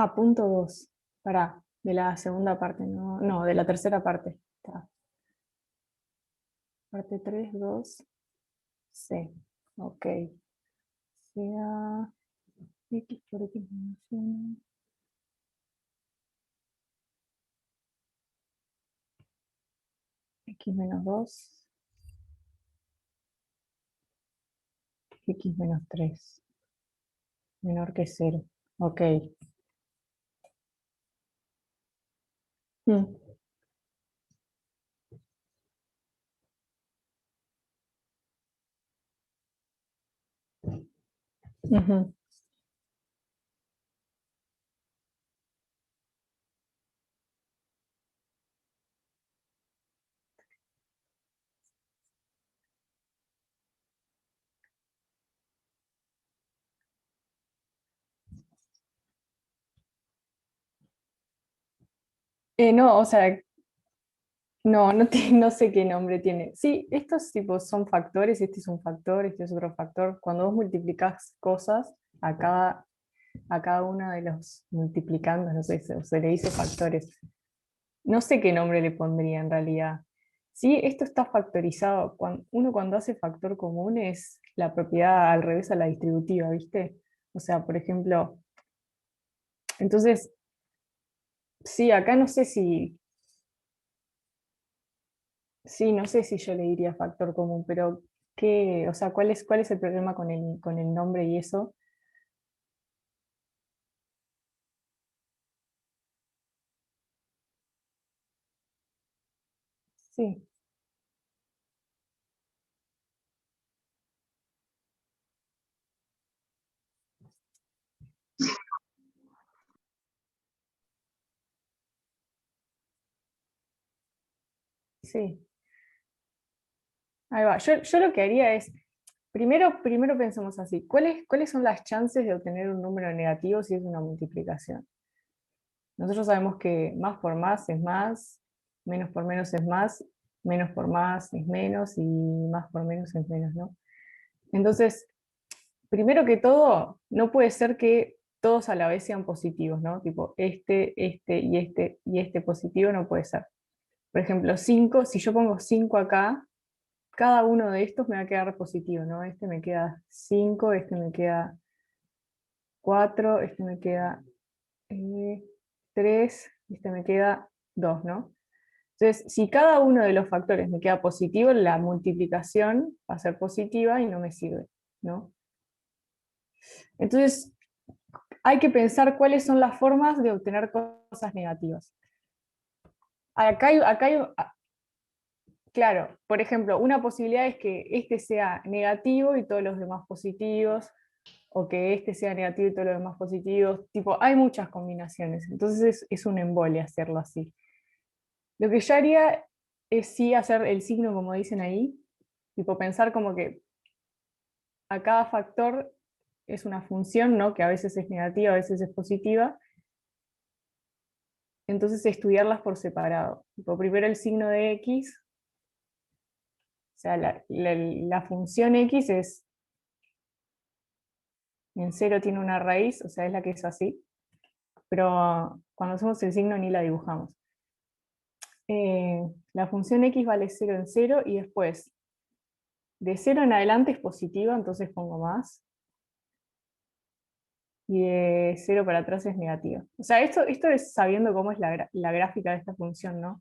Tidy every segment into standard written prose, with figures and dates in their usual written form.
Ah, punto 2. Pará, de la segunda parte, no, no, de la tercera parte. Está. Parte 3, 2, C. Ok. Sea X por X menos 1. X menos 2. X menos 3. Menor que 0. Ok. Mm, ujú. No, o sea, no, no, no sé qué nombre tiene. Sí, estos tipos son factores, este es un factor, este es otro factor. Cuando vos multiplicás cosas, a cada uno de los multiplicandos, no sé, se le dice factores. No sé qué nombre le pondría en realidad. Sí, esto está factorizado. Uno cuando hace factor común es la propiedad al revés a la distributiva, ¿viste? O sea, por ejemplo, entonces, sí, acá no sé si, sí, no sé si yo le diría factor común, pero ¿qué, o sea, cuál es el problema con el nombre y eso? Sí, sí. Ahí va. Yo lo que haría es, primero pensemos así, ¿cuáles son las chances de obtener un número negativo si es una multiplicación? Nosotros sabemos que más por más es más, menos por menos es más, menos por más es menos y más por menos es menos, ¿no? Entonces, primero que todo, no puede ser que todos a la vez sean positivos, ¿no? Tipo, este positivo no puede ser. Por ejemplo, 5, si yo pongo 5 acá, cada uno de estos me va a quedar positivo, ¿no? Este me queda 5, este me queda 4, este me queda 3, este me queda 2, ¿no? Entonces, si cada uno de los factores me queda positivo, la multiplicación va a ser positiva y no me sirve, ¿no? Entonces, hay que pensar cuáles son las formas de obtener cosas negativas. Claro, por ejemplo, una posibilidad es que este sea negativo y todos los demás positivos, o que este sea negativo y todos los demás positivos. Tipo, hay muchas combinaciones, entonces es un embole hacerlo así. Lo que yo haría es sí hacer el signo como dicen ahí, tipo pensar como que a cada factor es una función, ¿no? Que a veces es negativa, a veces es positiva, entonces estudiarlas por separado. Tipo, primero el signo de x, o sea, la función x es, en cero tiene una raíz, o sea, es la que es así, pero cuando hacemos el signo ni la dibujamos. La función x vale 0 en 0 y después de 0 en adelante es positiva, entonces pongo más, y de 0 para atrás es negativa. O sea, esto es sabiendo cómo es la gráfica de esta función, ¿no?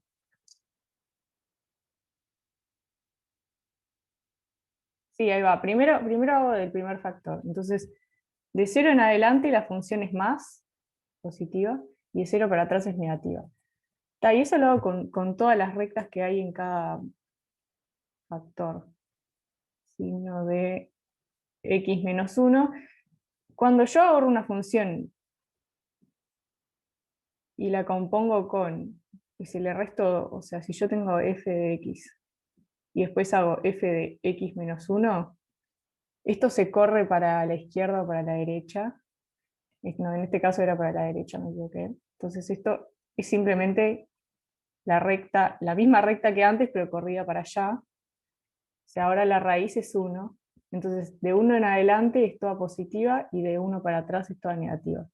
Sí, ahí va. Primero hago del primer factor. Entonces, de 0 en adelante la función es más positiva y de 0 para atrás es negativa. Y eso lo hago con todas las rectas que hay en cada factor. Signo de x menos 1. Cuando yo agarro una función y la compongo y si le resto, o sea, si yo tengo f de x y después hago f de x menos 1, esto se corre para la izquierda o para la derecha. No, en este caso era para la derecha, me equivoqué. Entonces esto es simplemente la recta, la misma recta que antes, pero corrida para allá. O sea, ahora la raíz es 1. Entonces, de 1 en adelante es toda positiva y de 1 para atrás es toda negativa.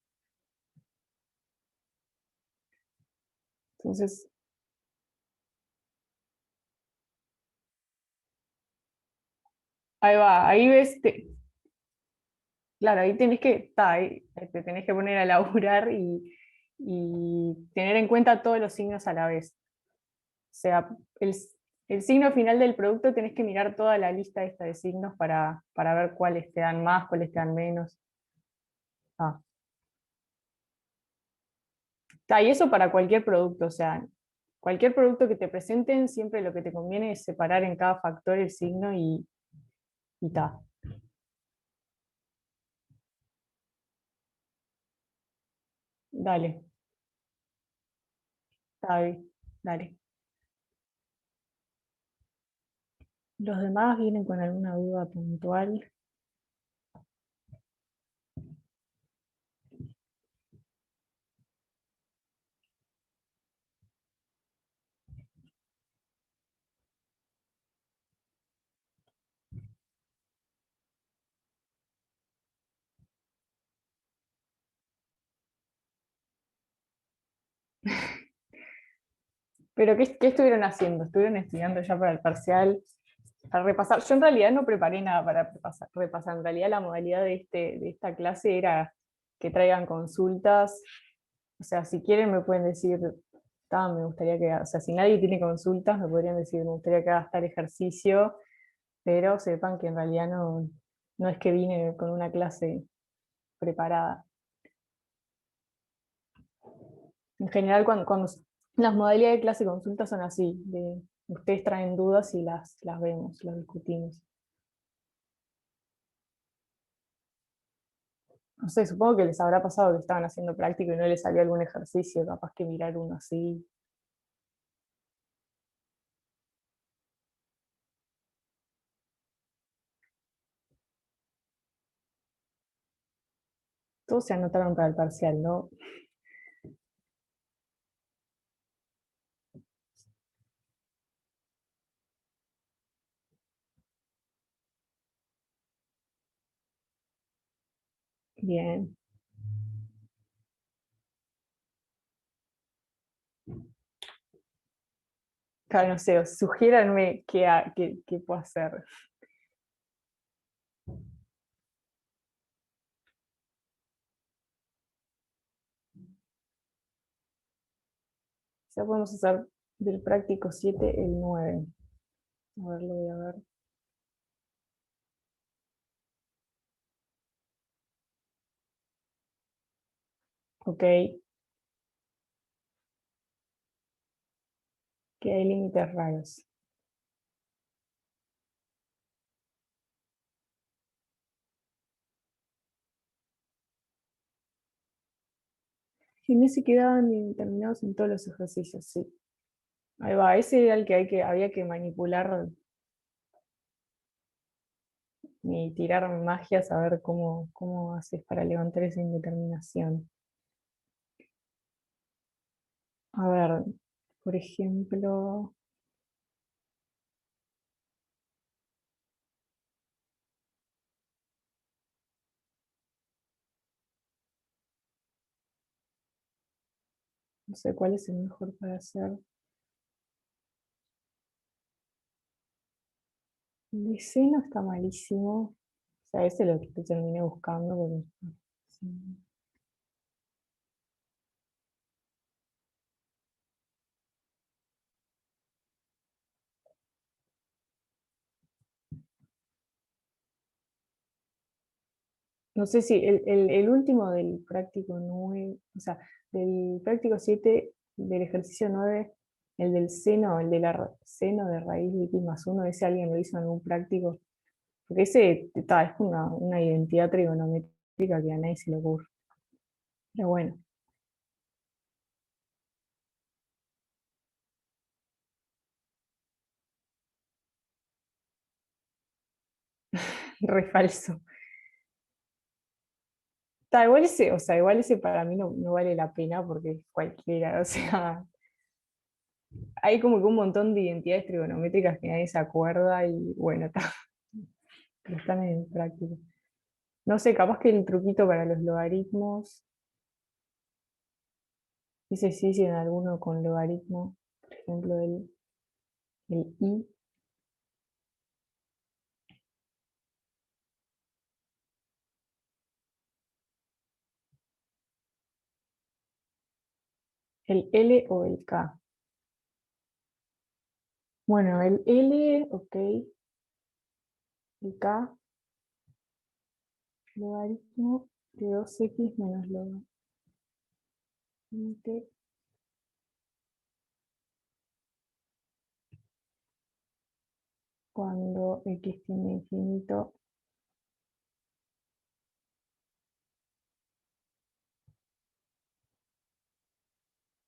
Entonces, ahí va, ahí ves, claro, ahí tenés que, ahí te tenés que poner a laburar y tener en cuenta todos los signos a la vez. O sea, el signo final del producto tenés que mirar toda la lista esta de signos para ver cuáles te dan más, cuáles te dan menos. Ah. Y eso para cualquier producto, o sea, cualquier producto que te presenten, siempre lo que te conviene es separar en cada factor el signo y ta. Dale, está bien, dale. Los demás vienen con alguna duda puntual. Pero ¿qué estuvieron haciendo? ¿Estuvieron estudiando ya para el parcial? Para repasar. Yo en realidad no preparé nada para repasar. En realidad la modalidad de esta clase era que traigan consultas. O sea, si quieren me pueden decir, me gustaría que, o sea, si nadie tiene consultas, me podrían decir, me gustaría que hagas tal ejercicio, pero sepan que en realidad no es que vine con una clase preparada. En general, cuando las modalidades de clase y consulta son así, ustedes traen dudas y las vemos, las discutimos. No sé, supongo que les habrá pasado que estaban haciendo práctico y no les salió algún ejercicio, capaz que mirar uno así. Todos se anotaron para el parcial, ¿no? Bien. Claro, no sé, sugiéranme qué puedo hacer. Ya podemos hacer del práctico 7 el 9. A ver, lo voy a ver. Ok, que hay límites raros. Y no se quedaban determinados en todos los ejercicios, sí. Ahí va, ese era el que, había que manipular y tirar magias a ver cómo haces para levantar esa indeterminación. A ver, por ejemplo, no sé cuál es el mejor para hacer. El de seno está malísimo. O sea, ese es lo que terminé buscando. Sí. No sé si el último del práctico 9, o sea, del práctico 7 del ejercicio 9, el del seno, el de seno de raíz de x más 1, ese alguien lo hizo en algún práctico. Porque ese es una identidad trigonométrica que a nadie se le ocurre. Pero bueno, re falso. Igual ese, o sea, igual ese para mí no vale la pena porque es cualquiera, o sea, hay como que un montón de identidades trigonométricas que nadie se acuerda y bueno, pero están en práctica. No sé, capaz que el truquito para los logaritmos, Dice sí, si en alguno con logaritmo, por ejemplo el i, el L o el K. Bueno, el L, ok, el K, logaritmo de 2x menos logaritmo cuando x tiene infinito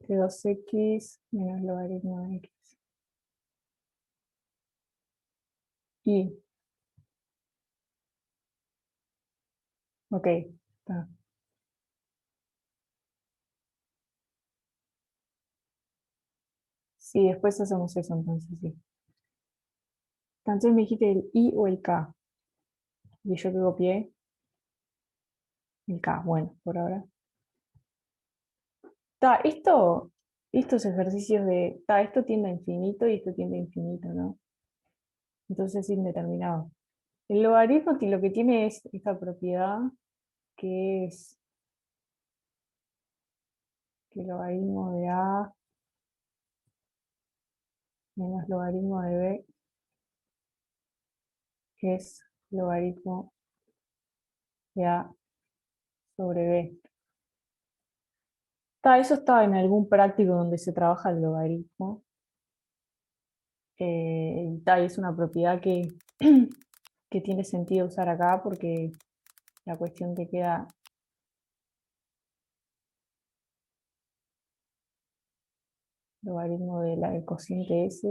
de 2x menos logaritmo de x. Y, ok, está. Sí, después hacemos eso entonces, sí. Entonces me dijiste el I o el K. Y yo que copié el K. Bueno, por ahora. Estos ejercicios esto tiende a infinito y esto tiende a infinito, ¿no? Entonces es indeterminado. El logaritmo lo que tiene es esta propiedad que es que el logaritmo de A menos logaritmo de B es logaritmo de A sobre B. Eso está en algún práctico donde se trabaja el logaritmo. Y es una propiedad que tiene sentido usar acá porque la cuestión que queda logaritmo del cociente S.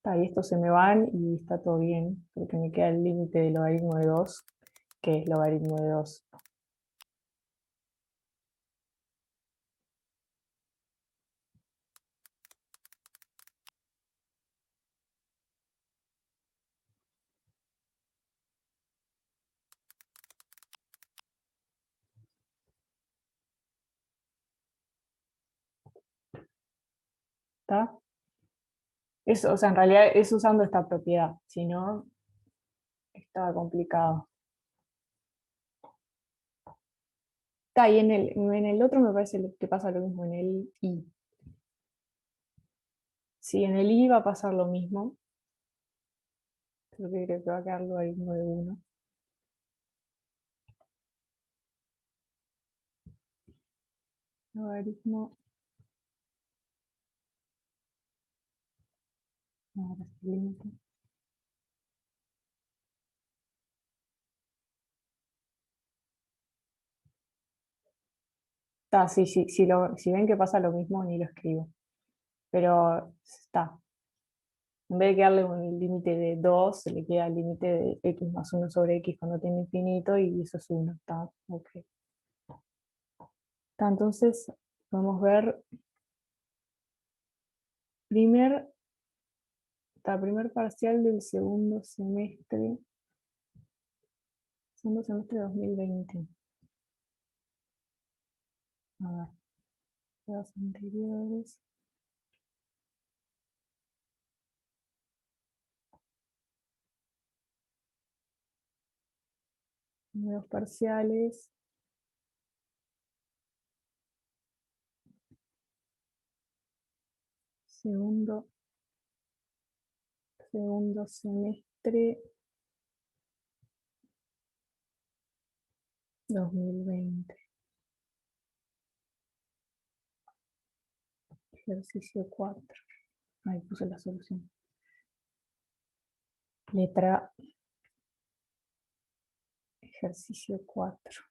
Y estos se me van y está todo bien, porque me queda el límite de logaritmo de 2, que es logaritmo de 2. ¿Está? Eso, o sea, en realidad es usando esta propiedad, si no, estaba complicado. Y en el otro me parece que pasa lo mismo, en el I. Sí, en el I va a pasar lo mismo. Creo que va a quedar logaritmo de 1. Logaritmo. Ahora sí, límite. Sí, sí, si ven que pasa lo mismo, ni lo escribo. Pero está. En vez de quedarle un límite de 2, se le queda el límite de x más 1 sobre x cuando tiene infinito y eso es 1. Está, ok. Entonces, podemos ver primer, primer parcial del segundo semestre de 2020. A ver, los anteriores. Nuevos parciales. Segundo semestre 2020. Ejercicio 4. Ahí puse la solución. Letra ejercicio 4.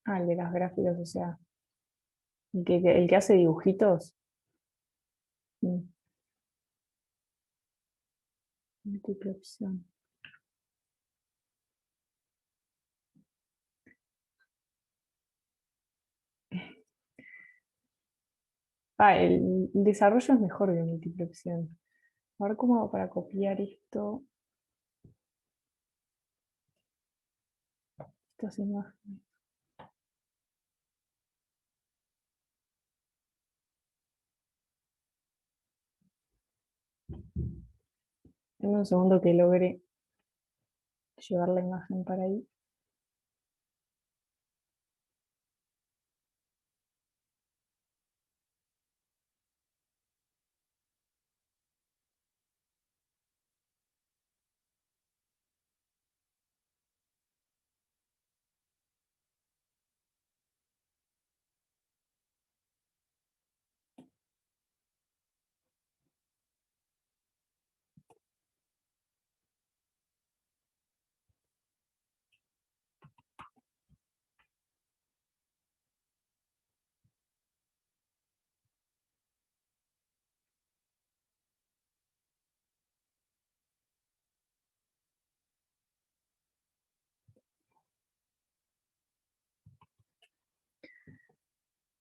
El de las gráficas, o sea, el que hace dibujitos. Mm, múltiple opción. El desarrollo es mejor que múltiple opción. A ver cómo hago para copiar esto. estas imágenes. Dame un segundo que logre llevar la imagen para ahí.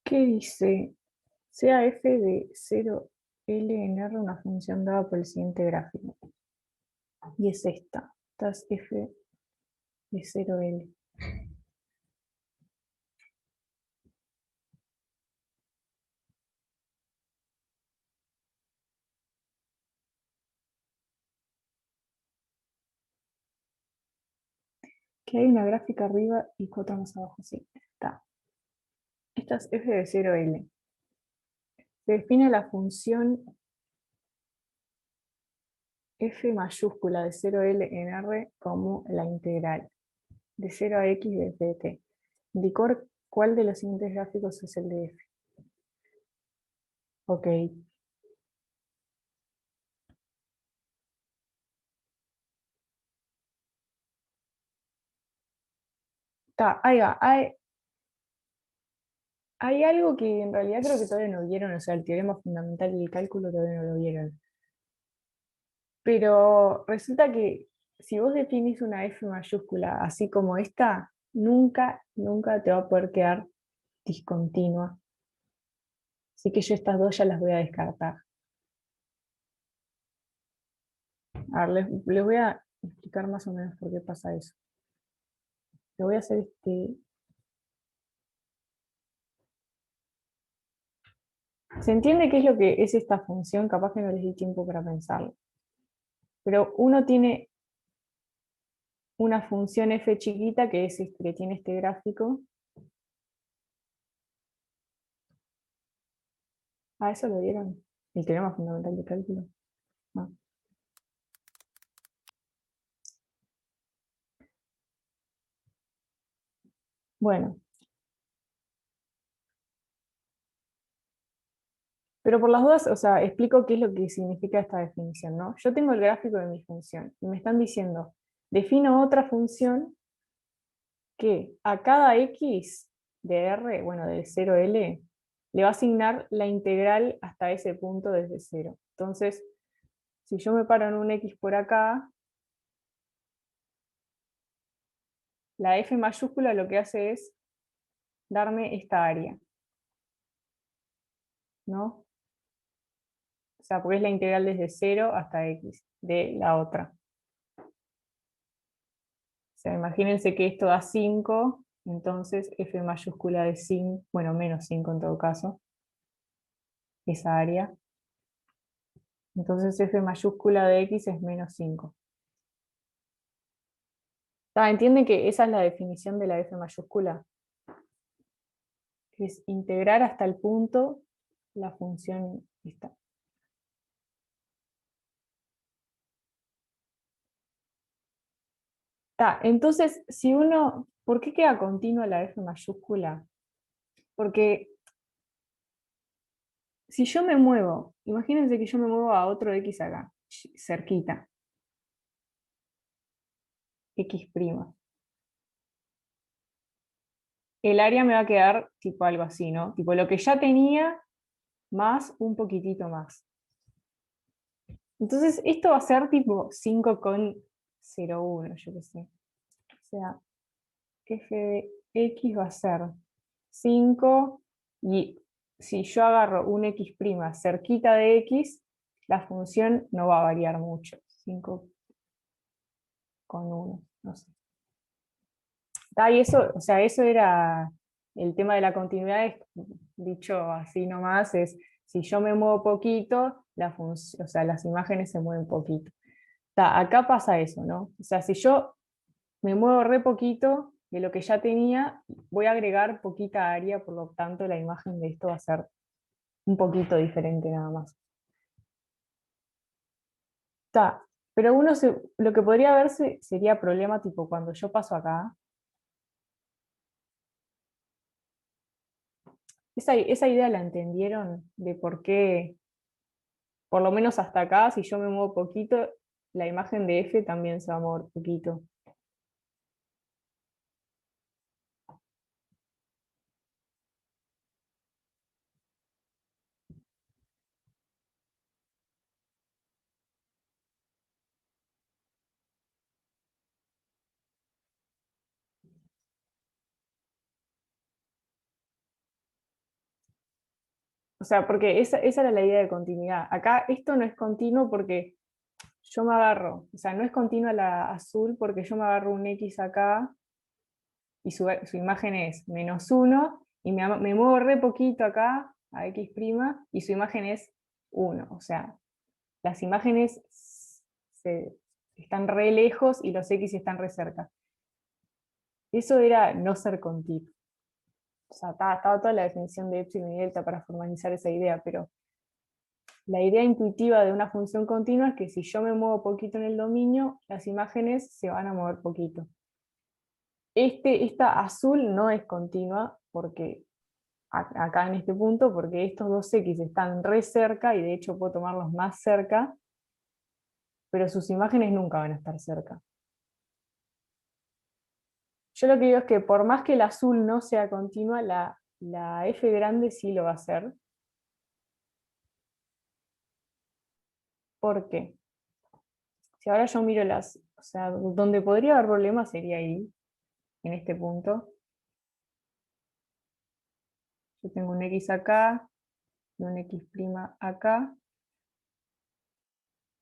¿Qué dice? Sea f de 0L en R una función dada por el siguiente gráfico. Y es esta. Esta es f de 0L. Que hay una gráfica arriba y cuatro más abajo. Sí, está. Esta es f de 0L. Se define la función f mayúscula de 0L en R como la integral de 0 a x de f de t. Indicó cuál de los siguientes gráficos es el de f. Ok. Está, ahí va. Hay algo que en realidad creo que todavía no vieron, o sea, el teorema fundamental y el cálculo todavía no lo vieron. Pero resulta que si vos definís una f mayúscula así como esta, nunca, nunca te va a poder quedar discontinua. Así que yo estas dos ya las voy a descartar. A ver, les voy a explicar más o menos por qué pasa eso. Le voy a hacer ¿Se entiende qué es lo que es esta función? Capaz que no les di tiempo para pensarlo. Pero uno tiene una función f chiquita que es que tiene este gráfico. Ah, eso lo vieron. El teorema fundamental de cálculo. No. Bueno, pero por las dudas, o sea, explico qué es lo que significa esta definición, ¿no? Yo tengo el gráfico de mi función y me están diciendo, defino otra función que a cada x de R, bueno, de 0L, le va a asignar la integral hasta ese punto desde 0. Entonces, si yo me paro en un x por acá, la f mayúscula lo que hace es darme esta área, ¿no? O sea, porque es la integral desde 0 hasta x de la otra. O sea, imagínense que esto da 5, entonces f mayúscula de 5, bueno, menos 5 en todo caso, esa área. Entonces f mayúscula de x es menos 5. ¿Entienden que esa es la definición de la f mayúscula? Es integrar hasta el punto la función esta. Entonces, si uno, ¿por qué queda continua la f mayúscula? Porque si yo me muevo, imagínense que yo me muevo a otro x acá, cerquita, x'. El área me va a quedar tipo algo así, ¿no? Tipo lo que ya tenía más un poquitito más. Entonces esto va a ser tipo 5,01, yo qué sé. O sea, f de x va a ser 5 y si yo agarro un x' cerquita de x, la función no va a variar mucho. 5,1, no sé. Y eso, o sea, eso era el tema de la continuidad, dicho así nomás, es si yo me muevo poquito, o sea, las imágenes se mueven poquito. Acá pasa eso, ¿no? O sea, si yo me muevo re poquito de lo que ya tenía, voy a agregar poquita área, por lo tanto la imagen de esto va a ser un poquito diferente nada más. Pero lo que podría verse sería problema tipo cuando yo paso acá. Esa idea la entendieron de por qué, por lo menos hasta acá, si yo me muevo poquito, la imagen de F también se va a mover poquito. O sea, porque esa era la idea de continuidad. Acá esto no es continuo porque yo me agarro, o sea, no es continua la azul porque yo me agarro un X acá y su imagen es -1 y me muevo re poquito acá a X' y su imagen es 1. O sea, las imágenes están re lejos y los X están re cerca. Eso era no ser continuo. O sea, estaba toda la definición de epsilon y delta para formalizar esa idea, pero la idea intuitiva de una función continua es que si yo me muevo poquito en el dominio, las imágenes se van a mover poquito. Esta azul no es continua porque acá en este punto, porque estos dos X están re cerca y de hecho puedo tomarlos más cerca, pero sus imágenes nunca van a estar cerca. Yo lo que digo es que por más que el azul no sea continua, la F grande sí lo va a hacer. ¿Por qué? Si ahora yo miro o sea, donde podría haber problemas sería ahí, en este punto. Yo tengo un X acá y un X' acá.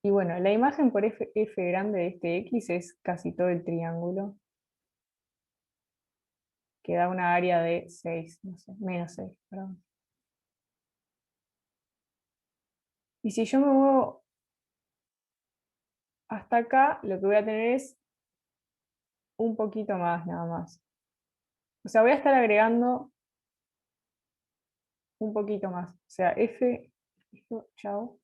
Y bueno, la imagen por F grande de este X es casi todo el triángulo, que da una área de 6, no sé, -6, perdón. Y si yo me muevo hasta acá, lo que voy a tener es un poquito más, nada más. O sea, voy a estar agregando un poquito más. O sea, chao.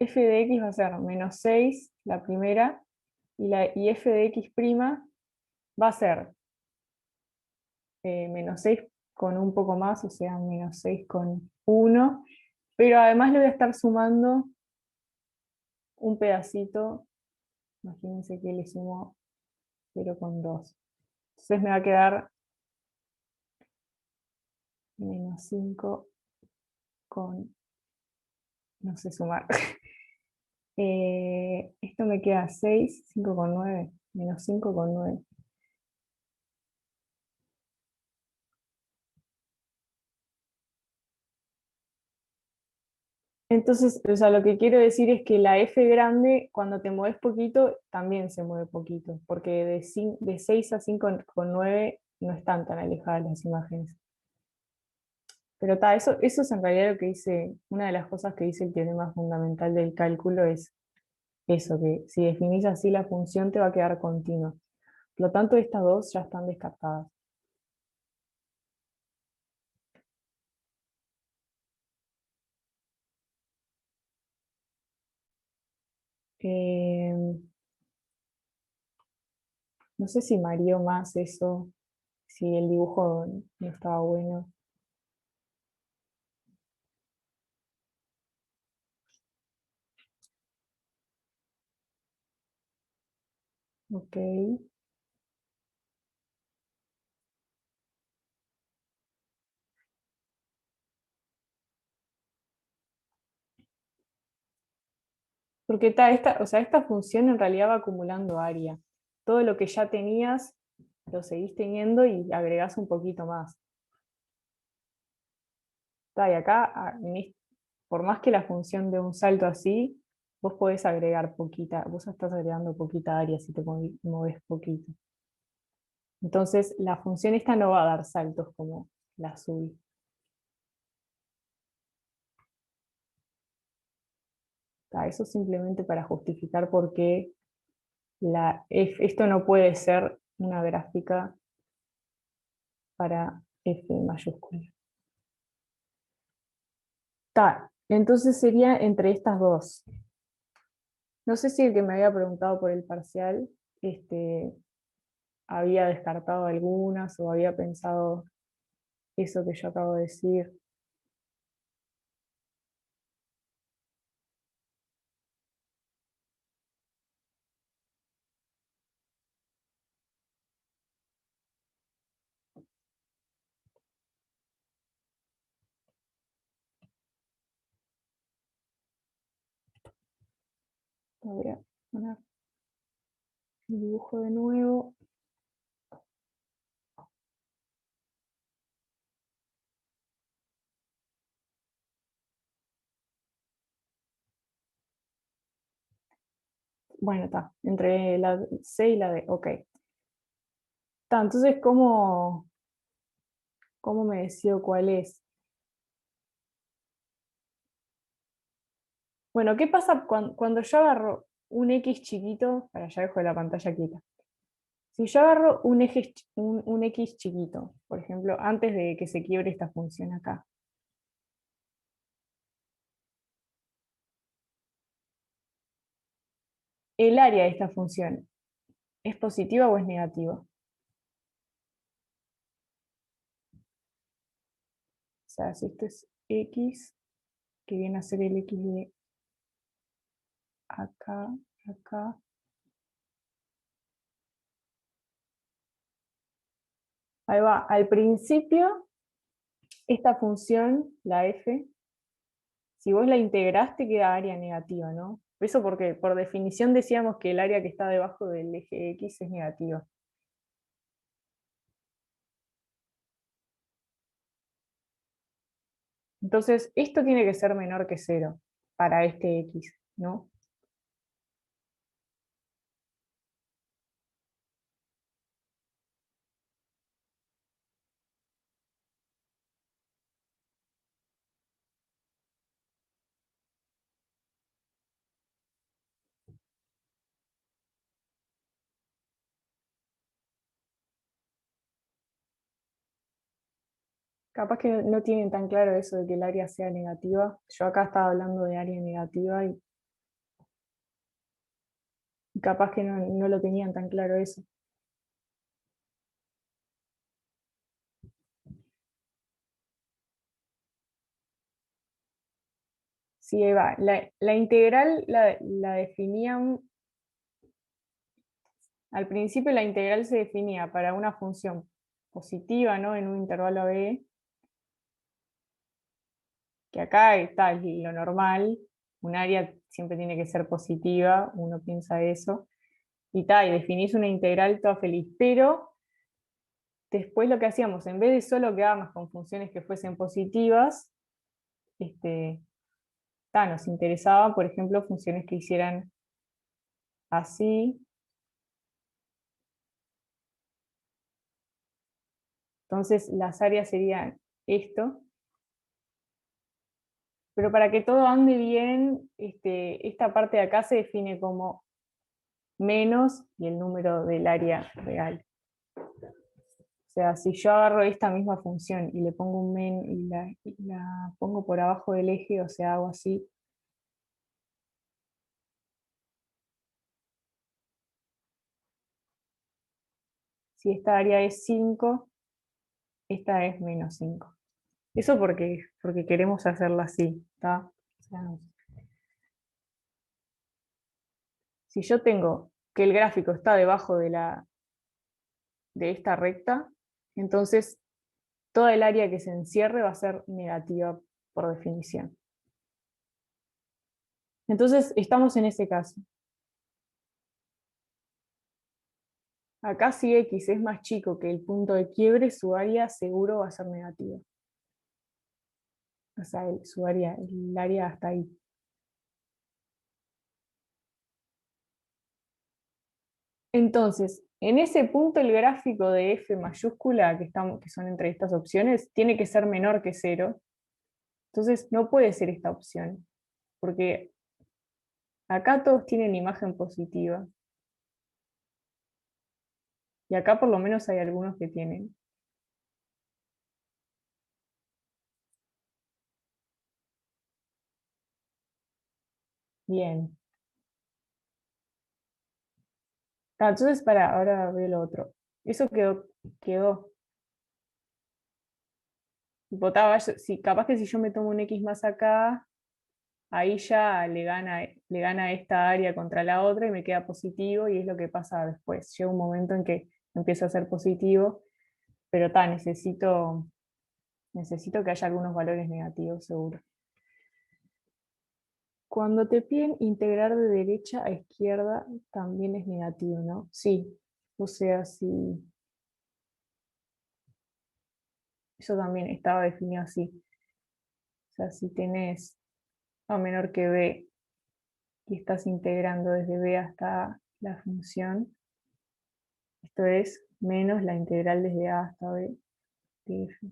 F de X va a ser -6, la primera, y F de X' va a ser -6 con un poco más, o sea, -6 con 1, pero además le voy a estar sumando un pedacito, imagínense que le sumo 0,2. Entonces me va a quedar -5 con, no sé sumar. Esto me queda 6, 5,9, -5,9. Entonces, o sea, lo que quiero decir es que la F grande, cuando te mueves poquito, también se mueve poquito, porque de 6 a 5,9 no están tan alejadas las imágenes. Pero eso es en realidad lo que dice, una de las cosas que dice el teorema fundamental del cálculo es eso, que si definís así la función te va a quedar continua. Por lo tanto, estas dos ya están descartadas. Eh, no sé si mareó más eso, si el dibujo no estaba bueno. Ok. Porque o sea, esta función en realidad va acumulando área. Todo lo que ya tenías, lo seguís teniendo y agregás un poquito más. Y acá, por más que la función dé un salto así, vos podés agregar poquita, vos estás agregando poquita área si te moves poquito. Entonces, la función esta no va a dar saltos como la subí. Eso simplemente para justificar por qué esto no puede ser una gráfica para f mayúscula. Entonces sería entre estas dos. No sé si el que me había preguntado por el parcial había descartado algunas o había pensado eso que yo acabo de decir. Voy a poner el dibujo de nuevo. Bueno, está, entre la C y la D, ok. Entonces, ¿cómo me decido cuál es? Bueno, ¿qué pasa cuando yo agarro un X chiquito? Para ya dejo la pantalla quieta. Si yo agarro un X chiquito, por ejemplo, antes de que se quiebre esta función acá, el área de esta función, ¿es positiva o es negativa? O sea, si esto es X, que viene a ser el X de acá, acá. Ahí va, al principio, esta función, la f, si vos la integraste queda área negativa, ¿no? Eso porque por definición decíamos que el área que está debajo del eje X es negativa. Entonces, esto tiene que ser menor que 0 para este X, ¿no? Capaz que no tienen tan claro eso de que el área sea negativa. Yo acá estaba hablando de área negativa y capaz que no lo tenían tan claro eso. Sí, Eva, la integral la definían, al principio la integral se definía para una función positiva, ¿no? En un intervalo a b, que acá está lo normal, un área siempre tiene que ser positiva, uno piensa eso, y tal, y definís una integral toda feliz, pero después lo que hacíamos, en vez de solo quedarnos con funciones que fuesen positivas, nos interesaban, por ejemplo, funciones que hicieran así. Entonces las áreas serían esto, pero para que todo ande bien, esta parte de acá se define como menos y el número del área real. O sea, si yo agarro esta misma función y le pongo un men y la pongo por abajo del eje, o sea, hago así, si esta área es 5, esta es menos 5. Eso porque queremos hacerla así, ¿está? O sea, si yo tengo que el gráfico está debajo de esta recta, entonces toda el área que se encierre va a ser negativa por definición. Entonces estamos en ese caso. Acá si X es más chico que el punto de quiebre, su área seguro va a ser negativa. O sea, el área hasta ahí. Entonces, en ese punto el gráfico de f mayúscula, que son entre estas opciones, tiene que ser menor que 0. Entonces no puede ser esta opción, porque acá todos tienen imagen positiva. Y acá por lo menos hay algunos que tienen. Bien. Entonces, ahora veo lo otro. Eso quedó. Tipo, capaz que si yo me tomo un X más acá, ahí ya le gana esta área contra la otra y me queda positivo, y es lo que pasa después. Llega un momento en que empieza a ser positivo, pero necesito que haya algunos valores negativos, seguro. Cuando te piden integrar de derecha a izquierda, también es negativo, ¿no? Sí. O sea, si eso también estaba definido así. O sea, si tenés a menor que b y estás integrando desde b hasta la función, esto es menos la integral desde a hasta b de f.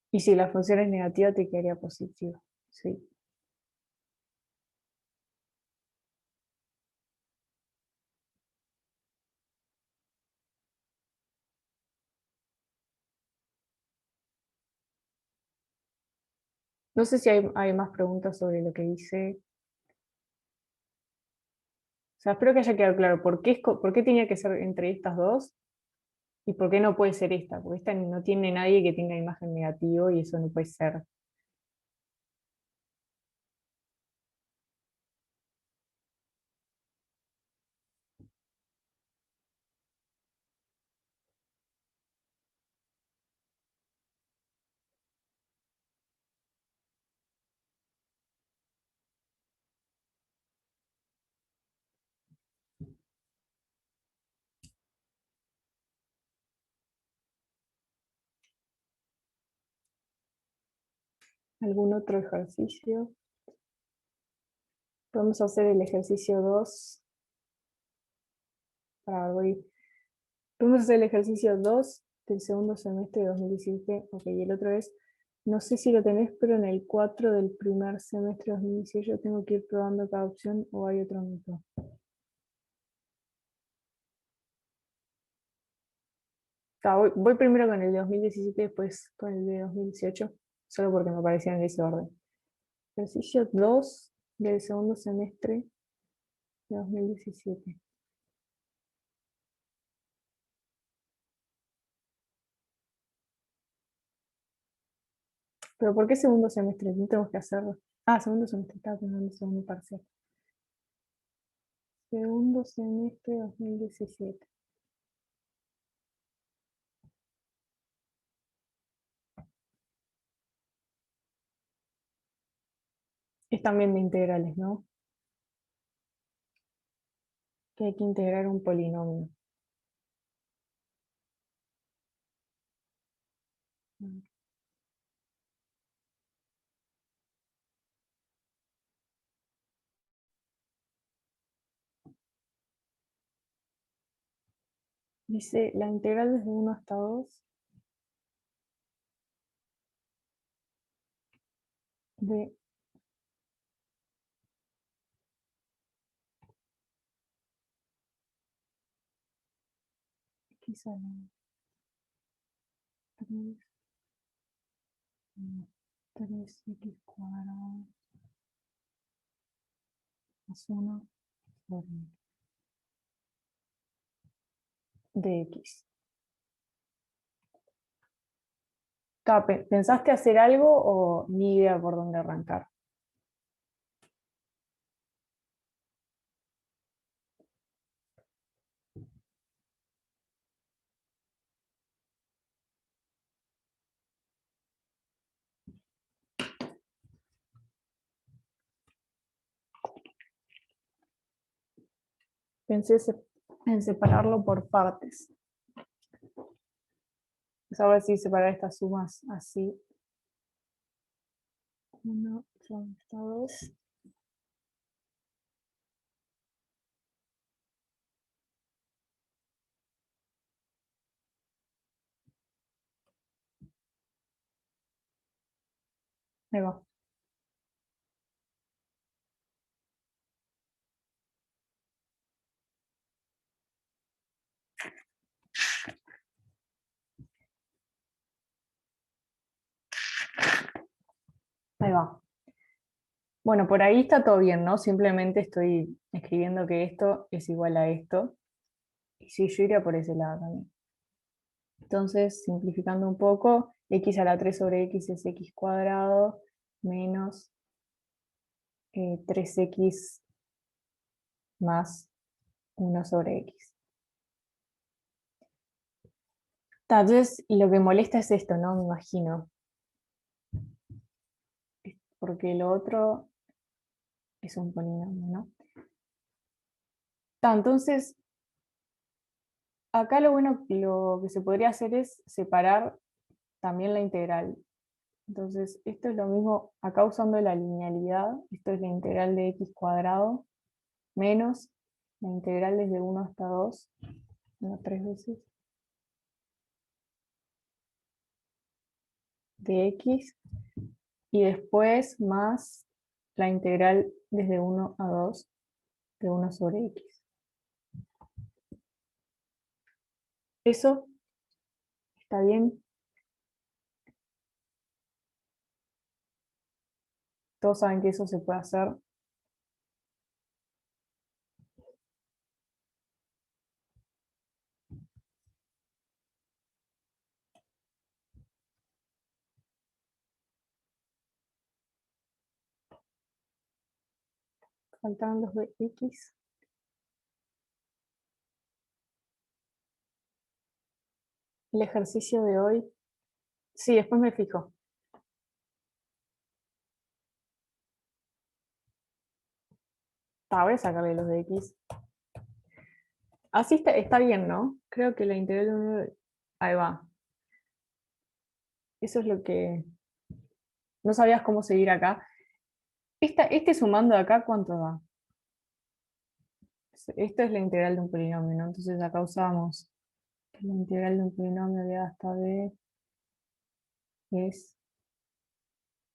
Y si la función es negativa, te quedaría positiva. Sí. No sé si hay más preguntas sobre lo que hice. O sea, espero que haya quedado claro por qué tenía que ser entre estas dos y por qué no puede ser esta. Porque esta no tiene nadie que tenga imagen negativo y eso no puede ser. ¿Algún otro ejercicio? Podemos hacer el ejercicio 2. Podemos hacer el ejercicio 2 del segundo semestre de 2017. Ok, y el otro es, no sé si lo tenés, pero en el 4 del primer semestre de 2018 yo tengo que ir probando cada opción o hay otro método. Voy primero con el de 2017 y después con el de 2018, solo porque me aparecían en ese orden. Ejercicio 2 del segundo semestre de 2017. ¿Pero por qué segundo semestre? No tenemos que hacerlo. Ah, segundo semestre, estaba pensando en segundo parcial. Segundo semestre 2017. Es también de integrales, ¿no? Que hay que integrar un polinomio. Dice la integral desde 1 hasta 2 de x a la 3, 3x cuadrado más 1 por de x. ¿Pensaste hacer algo o ni idea por dónde arrancar? Pensé en separarlo por partes. Pues a ver si separar estas sumas así. 1 son hasta 2. Ahí va. Ahí va. Bueno, por ahí está todo bien, ¿no? Simplemente estoy escribiendo que esto es igual a esto. Y sí, yo iría por ese lado también. Entonces, simplificando un poco, x a la 3 sobre x es x cuadrado menos 3x más 1 sobre x. Entonces, lo que molesta es esto, ¿no? Me imagino. Porque lo otro es un polinomio, ¿no? Entonces, acá lo bueno, lo que se podría hacer es separar también la integral. Entonces, esto es lo mismo, acá usando la linealidad, esto es la integral de x cuadrado menos la integral desde 1 hasta 2, bueno, 3 veces, de x, y después más la integral desde 1 a 2 de 1 sobre x. ¿Eso está bien? Todos saben que eso se puede hacer. Faltaban los de x. El ejercicio de hoy. Sí, después me fijo. Voy a sacarle los de x. Así está bien, ¿no? Creo que la integral de ahí va. Eso es lo que... No sabías cómo seguir acá. Este sumando acá, ¿cuánto da? Esto es la integral de un polinomio, ¿no? Entonces acá usamos la integral de un polinomio de a hasta b es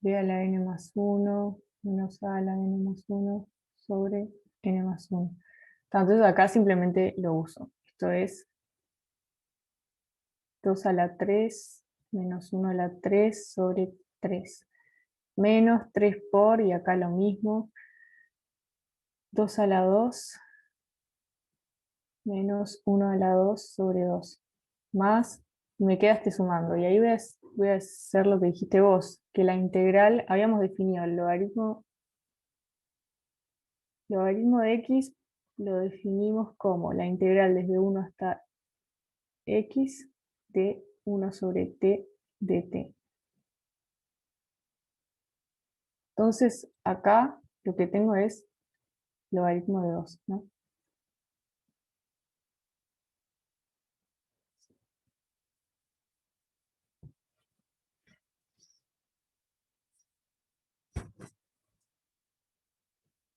b a la n más 1 menos a la n más 1 sobre n más 1. Entonces acá simplemente lo uso. Esto es 2 a la 3 menos 1 a la 3 sobre 3. Menos 3 por, y acá lo mismo, 2 a la 2 menos 1 a la 2 sobre 2. Más, y me quedaste sumando. Y ahí voy a hacer lo que dijiste vos, que la integral, habíamos definido el logaritmo de x, lo definimos como la integral desde 1 hasta x de 1 sobre t de t. Entonces, acá lo que tengo es logaritmo de 2, ¿no?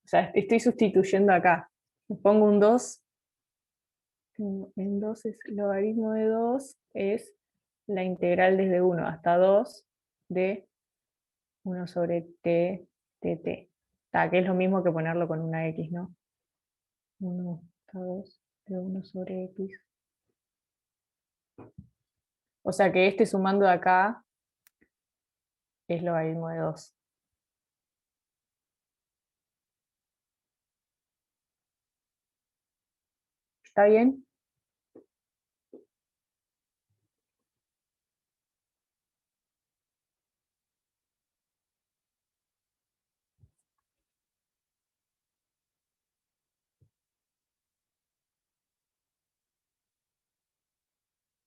O sea, estoy sustituyendo acá. Le pongo un 2. En 2 es logaritmo de 2, es la integral desde 1 hasta 2 de 1 sobre t de t. Que es lo mismo que ponerlo con una x, ¿no? 1 hasta 2 de 1 sobre x. O sea que este sumando de acá es logaritmo de 2. ¿Está bien?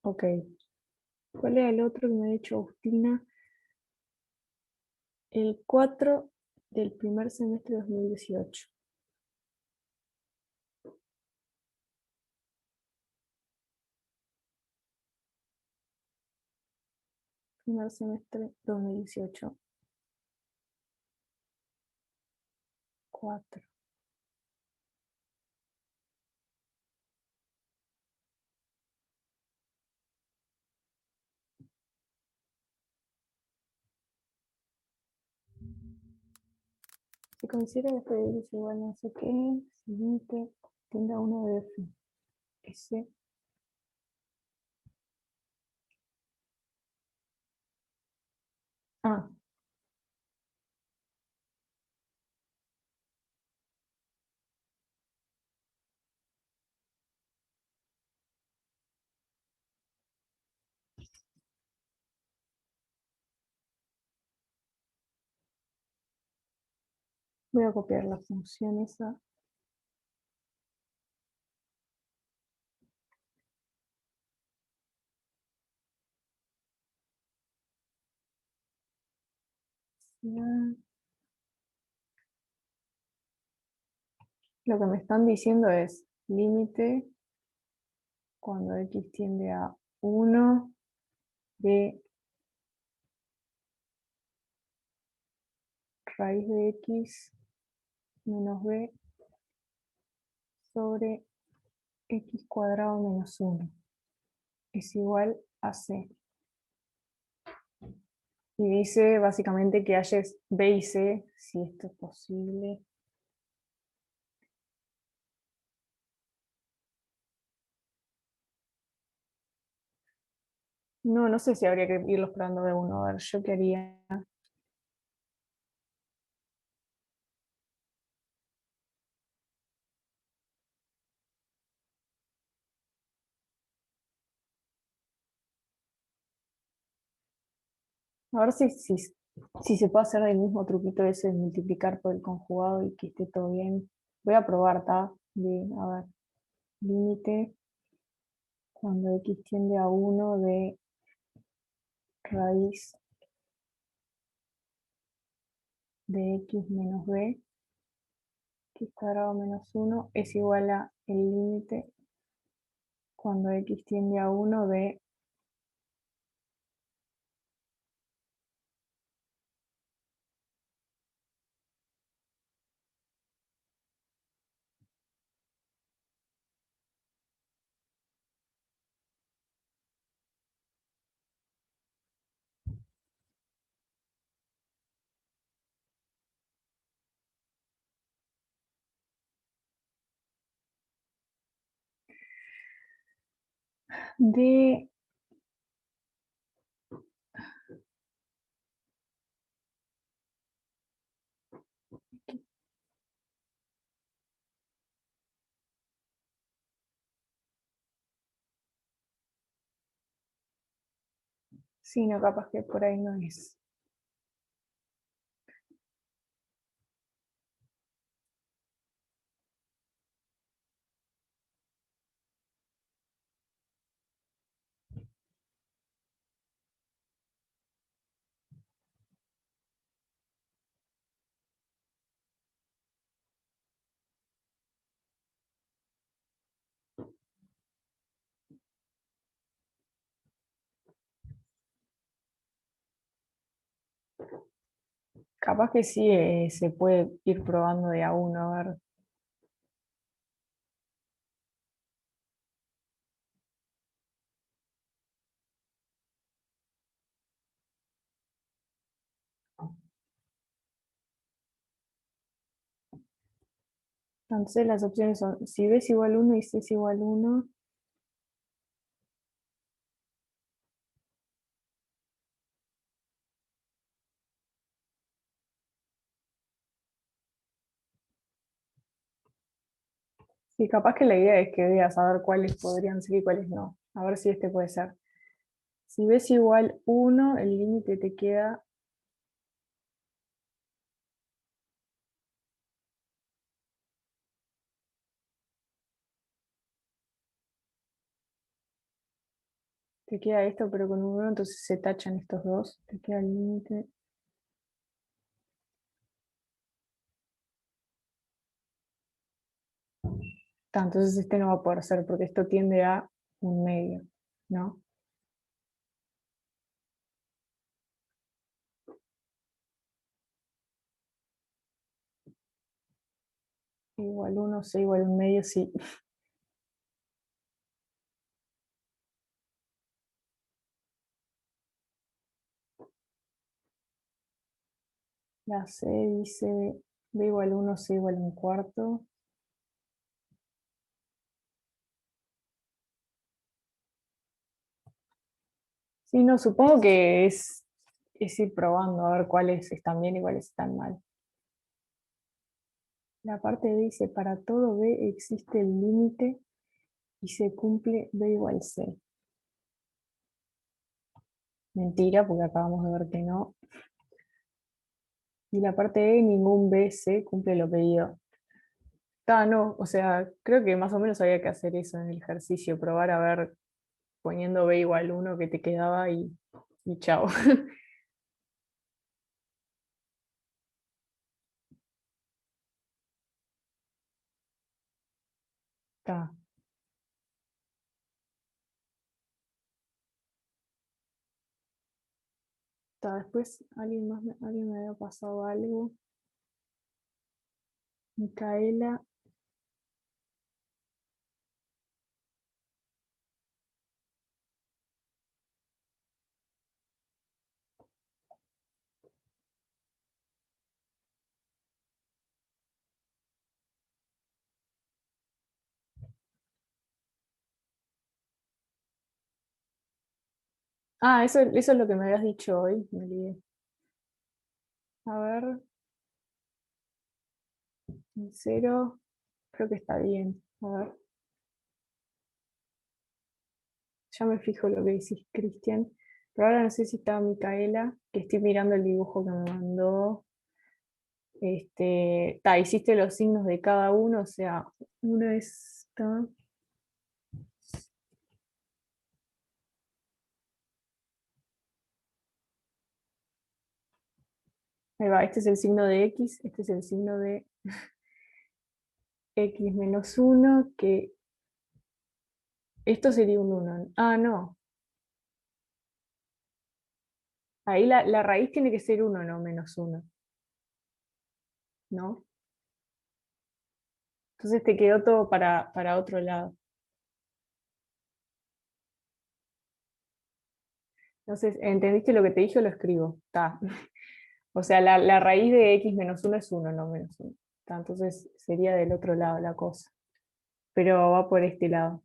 Ok. ¿Cuál era el otro que me ha dicho Agustina? El 4 del primer semestre de 2018. Primer semestre 2018. 4. Se considera que f es igual a no sé qué, siguiente, tendrá 1 de f. S. Ah, voy a copiar la función esa. Ya. Lo que me están diciendo es límite cuando x tiende a 1 de raíz de x menos b sobre x cuadrado menos 1 es igual a c. Y dice básicamente que halles b y c, si esto es posible. No, no sé si habría que irlos probando de uno. A ver, yo qué haría. A ver si se puede hacer el mismo truquito ese de multiplicar por el conjugado y que esté todo bien. Voy a probar, ¿tá? A ver, límite cuando x tiende a 1 de raíz de x menos b, x cuadrado menos 1 es igual a el límite cuando x tiende a 1 de de sí, no, capaz que por ahí no es. Capaz que sí se puede ir probando de a uno, a ver. Entonces las opciones son, si b es igual 1 y c es igual 1, sí, capaz que la idea es que veas a ver cuáles podrían ser y cuáles no. A ver si este puede ser. Si b es igual 1, el límite te queda esto, pero con un 1, entonces se tachan estos dos. Te queda el límite. Entonces este no va a poder ser porque esto tiende a un medio, ¿no? igual 1, C igual 1 medio, sí. La C dice B igual 1, C igual 1/4. Sí, no, supongo que es ir probando a ver cuáles están bien y cuáles están mal. La parte B dice, para todo B existe el límite y se cumple B igual C. Mentira, porque acabamos de ver que no. Y la parte E, ningún B, C cumple lo pedido. No, o sea, creo que más o menos había que hacer eso en el ejercicio, probar a ver poniendo B igual 1 que te quedaba y chao. Está, después alguien me había pasado algo. Micaela. Eso es lo que me habías dicho hoy, me olvidé. A ver, en cero, creo que está bien. A ver, ya me fijo lo que decís, Cristian. Pero ahora no sé si está Micaela, que estoy mirando el dibujo que me mandó. Hiciste los signos de cada uno, o sea, uno está. Ahí va, este es el signo de X, este es el signo de X menos uno, que esto sería un uno. Ah, no. Ahí la raíz tiene que ser uno, no menos uno, ¿no? Entonces te quedó todo para otro lado. Entonces, ¿entendiste lo que te dije o lo escribo? Está. O sea, la raíz de X menos uno es uno, no menos uno. Entonces sería del otro lado la cosa. Pero va por este lado.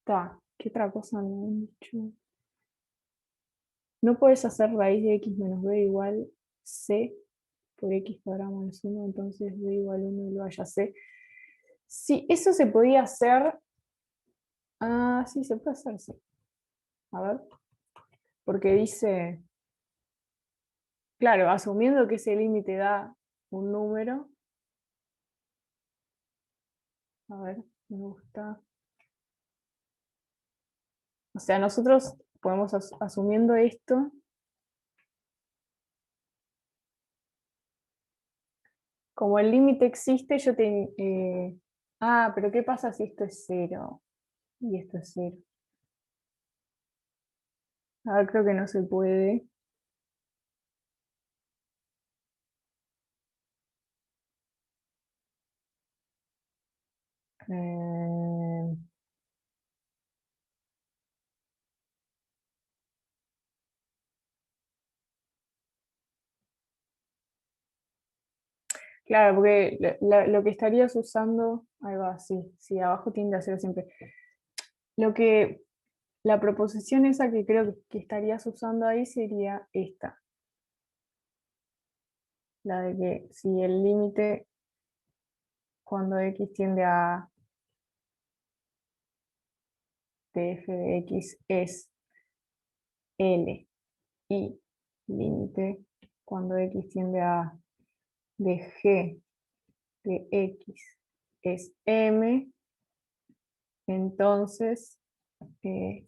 Está. ¿Qué otra cosa me han dicho? No puedes hacer raíz de X menos B igual C por X cuadrado menos uno, entonces B igual uno y lo haya C. Sí, eso se podía hacer. Ah, sí, se puede hacer, sí. A ver, porque dice, claro, asumiendo que ese límite da un número, a ver, me gusta. O sea, nosotros podemos, asumiendo esto, como el límite existe, pero ¿qué pasa si esto es cero? Y esto es cero. A ver, creo que no se puede. Eh, claro, porque lo que estarías usando, ahí va, sí, sí, abajo tiende a cero siempre. Lo que, la proposición esa que creo que estarías usando ahí sería esta, la de que si el límite cuando x tiende a de f de x es L y límite cuando x tiende a de g de x es M, entonces eh,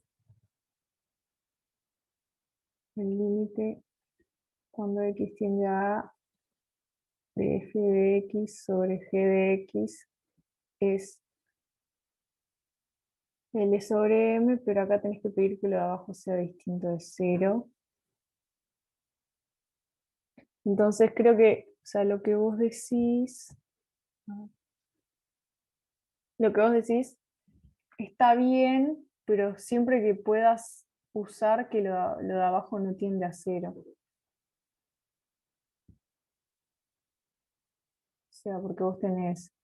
el límite cuando x tiende a de f de x sobre g de x es L sobre M, pero acá tenés que pedir que lo de abajo sea distinto de cero. Entonces creo que, o sea, lo que vos decís está bien, pero siempre que puedas usar que lo de abajo no tiende a cero. O sea, porque vos tenés,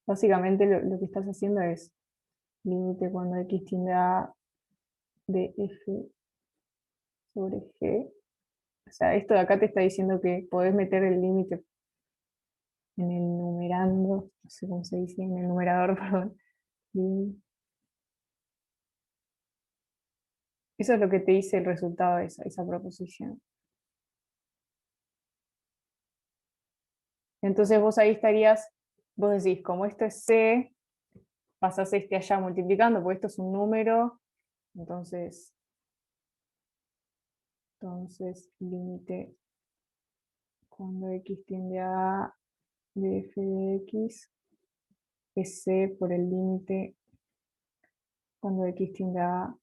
básicamente lo que estás haciendo es límite cuando x tiende a de f sobre g. O sea, esto de acá te está diciendo que podés meter el límite en el numerando, no sé cómo se dice, en el numerador, perdón. Y eso es lo que te dice el resultado de esa proposición. Entonces vos ahí estarías, vos decís, como esto es c, pasás este allá multiplicando, porque esto es un número, entonces, entonces límite cuando x tiende a de f de x es c por el límite cuando x tiende a,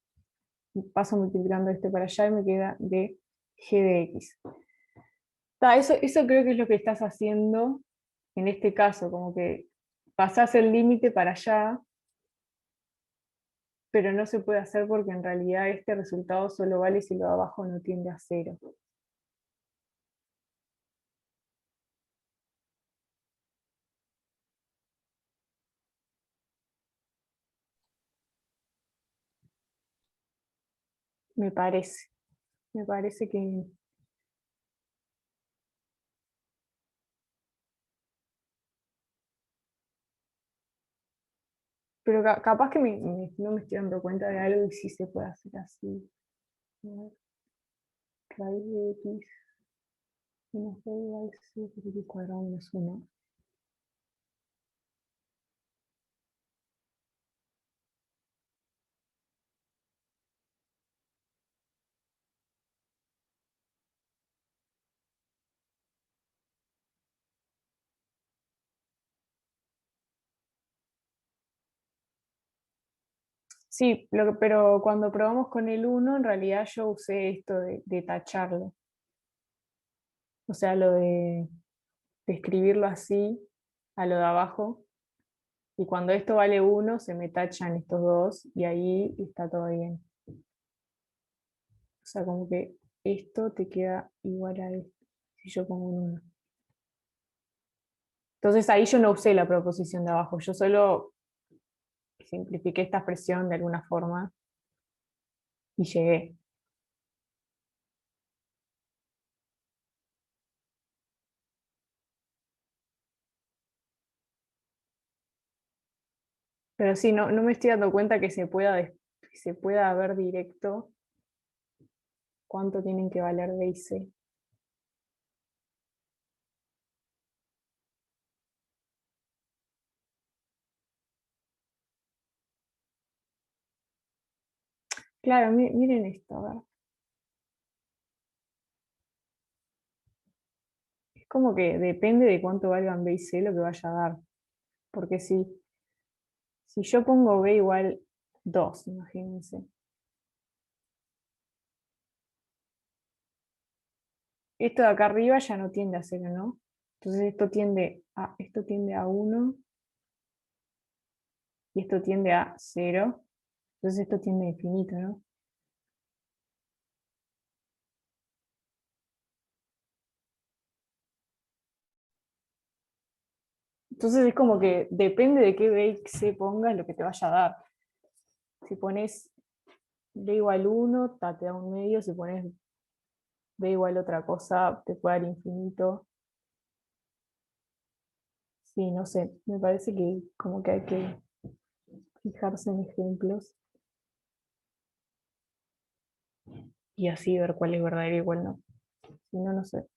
paso multiplicando este para allá y me queda de g de x. Eso creo que es lo que estás haciendo en este caso, como que pasás el límite para allá, pero no se puede hacer porque en realidad este resultado solo vale si lo de abajo no tiende a cero. Me parece, me parece que... Pero capaz que no me estoy dando cuenta de algo y sí se puede hacer así. A ver, raíz de x menos b igual a c por x cuadrado menos 1. Sí, pero cuando probamos con el uno en realidad yo usé esto de tacharlo. O sea, lo de escribirlo así a lo de abajo. Y cuando esto vale uno se me tachan estos dos y ahí está todo bien. O sea, como que esto te queda igual a esto, si yo pongo un 1. Entonces ahí yo no usé la proposición de abajo, yo solo simplifiqué esta expresión de alguna forma y llegué. Pero sí, no me estoy dando cuenta que se pueda ver directo cuánto tienen que valer B y C. Claro, miren esto, a ver. Es como que depende de cuánto valgan B y C lo que vaya a dar. Porque si yo pongo B igual 2, imagínense. Esto de acá arriba ya no tiende a cero, ¿no? Entonces esto tiende a 1 y esto tiende a cero. Entonces esto tiende a infinito, ¿no? Entonces es como que depende de qué B y C pongas lo que te vaya a dar. Si pones B igual 1, te da un medio. Si pones B igual otra cosa, te puede dar infinito. Sí, no sé. Me parece que como que hay que fijarse en ejemplos y así ver cuál es verdadero y cuál no. Si no, no sé.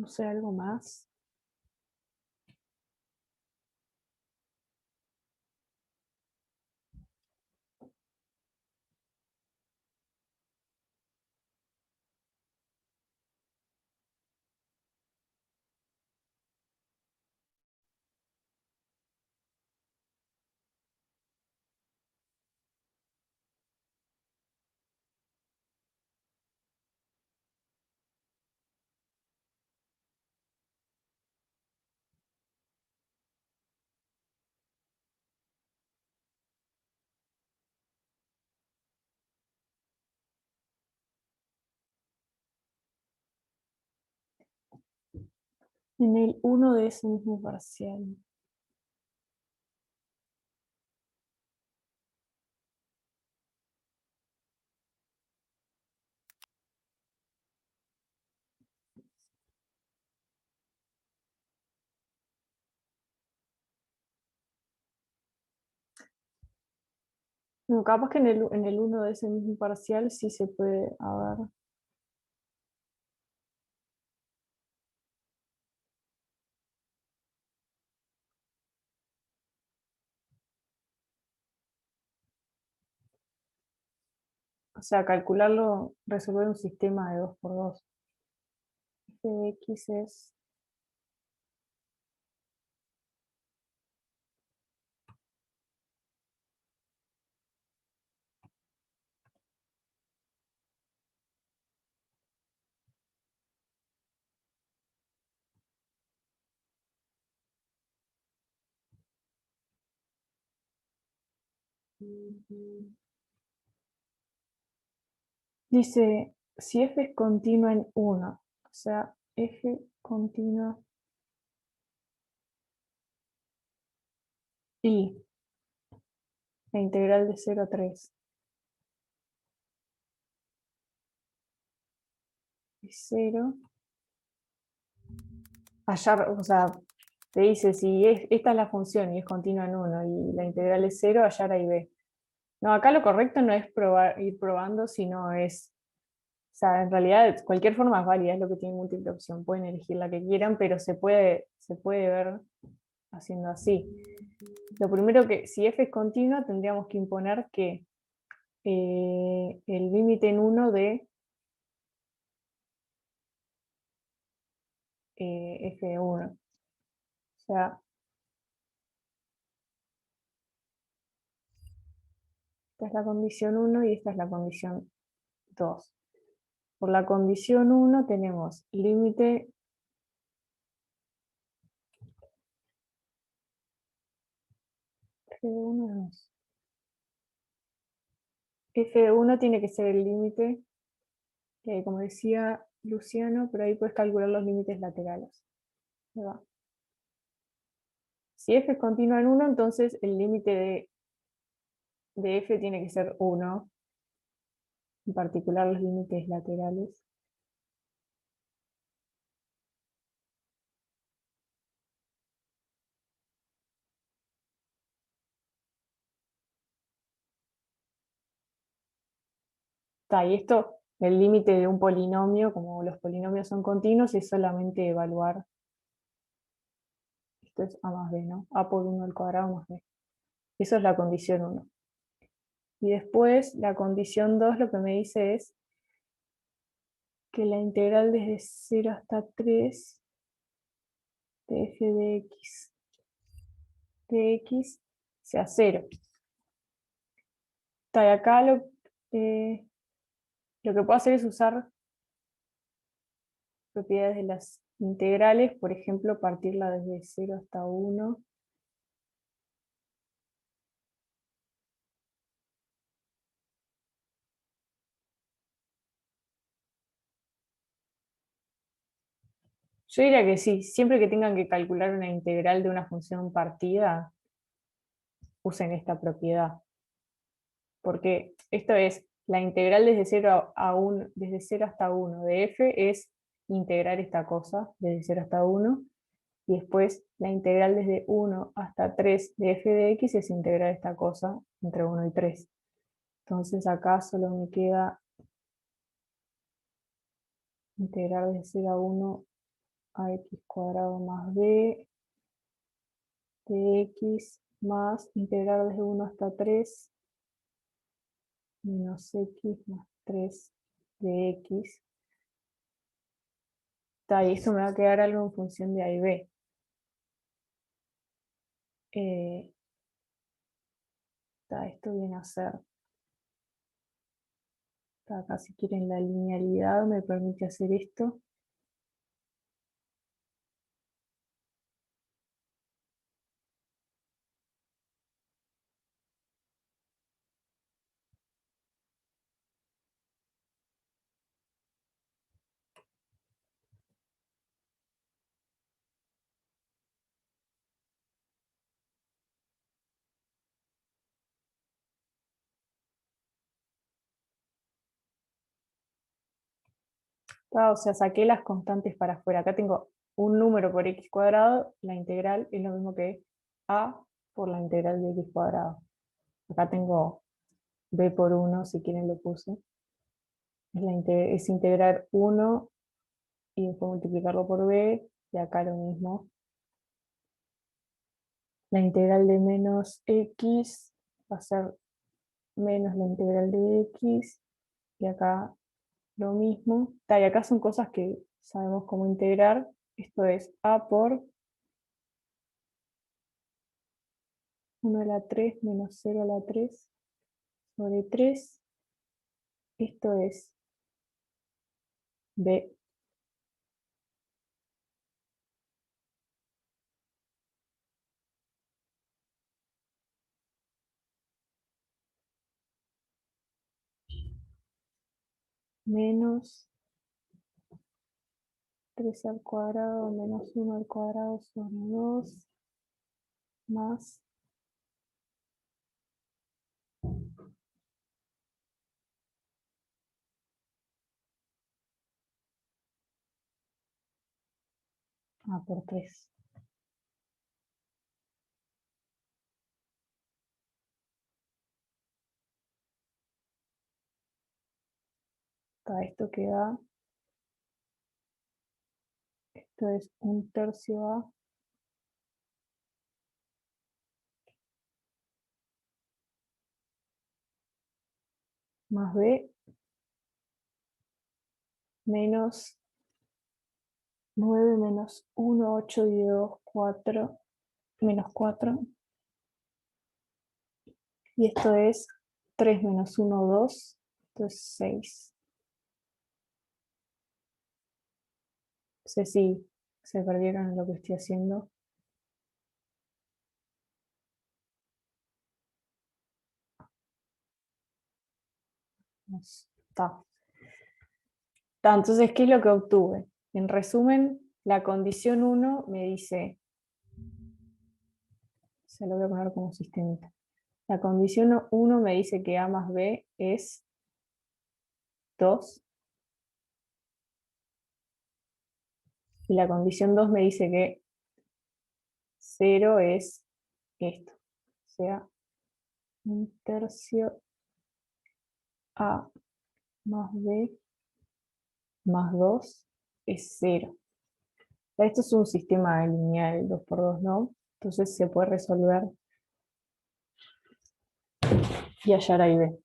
No sé, algo más. En el uno de ese mismo parcial. No, capaz que en el uno de ese mismo parcial sí se puede, a ver. O sea, calcularlo, resolver un sistema de 2 por 2. F de X es dice, si f es continua en 1, o sea, f continua y la integral de 0 a 3 es 0, hallar, o sea, te dice si esta es la función y es continua en 1 y la integral es 0, hallar a y b. No, acá lo correcto no es probar, ir probando, sino es, o sea, en realidad cualquier forma es válida, es lo que tiene múltiple opción, pueden elegir la que quieran, pero se puede ver haciendo así. Lo primero que, si f es continua, tendríamos que imponer que el límite en 1 de f de 1. O sea, esta es la condición 1 y esta es la condición 2. Por la condición 1 tenemos límite f de 1 de 2. F de 1 tiene que ser el límite, como decía Luciano, pero ahí puedes calcular los límites laterales. Ahí va. Si f es continua en 1, entonces el límite de f tiene que ser 1, en particular los límites laterales. Y esto, el límite de un polinomio, como los polinomios son continuos, es solamente evaluar, esto es a más b, ¿no? A por 1 al cuadrado más b. Eso es la condición 1. Y después, la condición 2 lo que me dice es que la integral desde 0 hasta 3 de f de x sea 0. Y acá lo que puedo hacer es usar propiedades de las integrales, por ejemplo, partirla desde 0 hasta 1. Yo diría que sí, siempre que tengan que calcular una integral de una función partida, usen esta propiedad. Porque esto es, la integral desde 0 a 1, desde 0 hasta 1 de f es integrar esta cosa desde 0 hasta 1, y después la integral desde 1 hasta 3 de f de x es integrar esta cosa entre 1 y 3. Entonces acá solo me queda integrar desde 0 a 1 ax cuadrado más b de x más integrar desde 1 hasta 3 menos x más 3 de x. Y esto me va a quedar algo en función de a y b. Esto viene a ser, acá si quieren la linealidad me permite hacer esto. O sea, saqué las constantes para afuera. Acá tengo un número por x cuadrado, la integral es lo mismo que a por la integral de x cuadrado. Acá tengo b por 1, si quieren lo puse. Es integrar 1 y después multiplicarlo por b, y acá lo mismo. La integral de menos x va a ser menos la integral de x, y acá lo mismo. Y acá son cosas que sabemos cómo integrar. Esto es a por 1 a la 3 menos 0 a la 3 sobre 3. Esto es b menos 3 al cuadrado menos 1 al cuadrado sobre 2 más a por 3. Esto queda, esto es 1/3 a más b menos 9 menos 1, 8 y 2, 4, menos 4. Y esto es 3 menos 1, 2. Esto es 6. No sé si se perdieron en lo que estoy haciendo. Está. Entonces, ¿qué es lo que obtuve? En resumen, la condición 1 me dice, se lo voy a poner como sistemita. La condición 1 me dice que a más b es 2. Y la condición 2 me dice que 0 es esto. O sea, 1/3 a más b más 2 es 0. Esto es un sistema lineal 2 por 2, ¿no? Entonces se puede resolver y hallar a y b.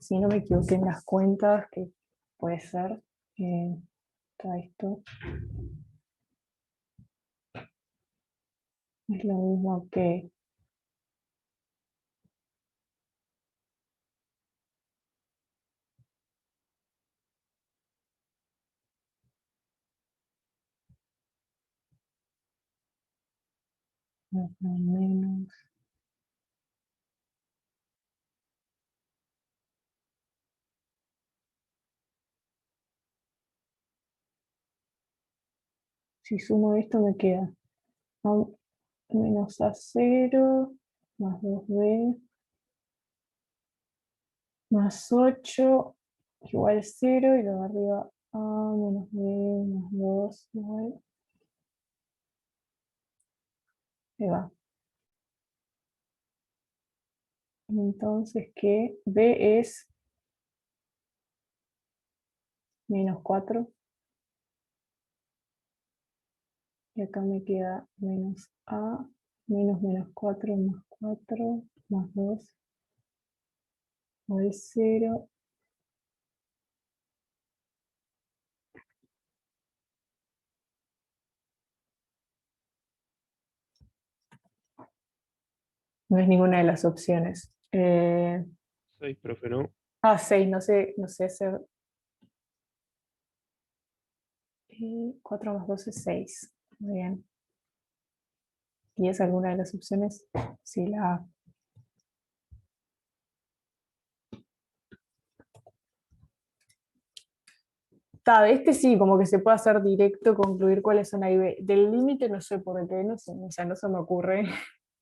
Si no me equivoqué en las cuentas, que puede ser, está esto es lo mismo que menos. Si sumo esto me queda menos a0 más 2b más 8 igual 0, y lo de arriba a menos b más 2 igual. Ahí va. Entonces que b es menos 4. Y acá me queda menos a, menos 4 más 4 más 2 al 0. No es ninguna de las opciones. 6, profe, ¿no? 6, no sé hacer. 4 más 2 es 6. Muy bien. ¿Y es alguna de las opciones? Sí, la A. De este sí, como que se puede hacer directo, concluir cuáles son A y B. Del límite no sé por qué, no sé, o sea, no se me ocurre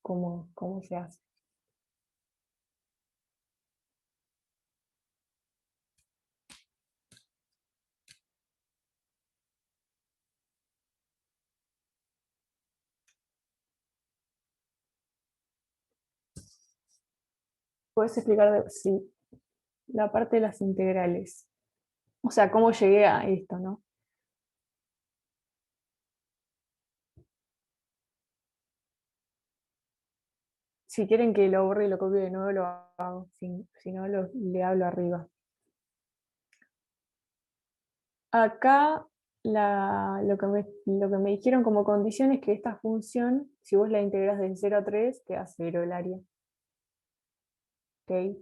cómo se hace. ¿Puedes explicar? Sí, la parte de las integrales. O sea, cómo llegué a esto, ¿no? Si quieren que lo borre y lo copie de nuevo, lo hago. Si no, le hablo arriba. Acá lo que me dijeron como condición es que esta función, si vos la integras de 0 a 3, te da 0 el área. ¿Ok?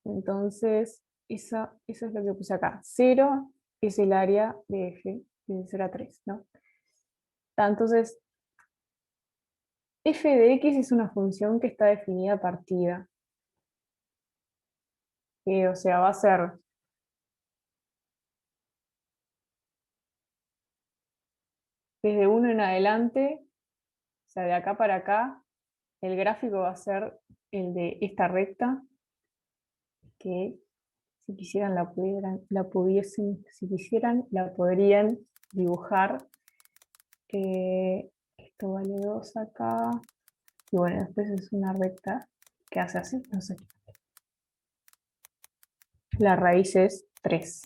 Entonces, eso es lo que puse acá. 0 es el área de f de 0 a 3, ¿no? Entonces, f de x es una función que está definida a partida. O sea, va a ser desde 1 en adelante, o sea, de acá para acá, el gráfico va a ser el de esta recta, que si quisieran si quisieran, la podrían dibujar. Esto vale 2 acá. Y bueno, después es una recta que hace así, no sé. La raíz es 3.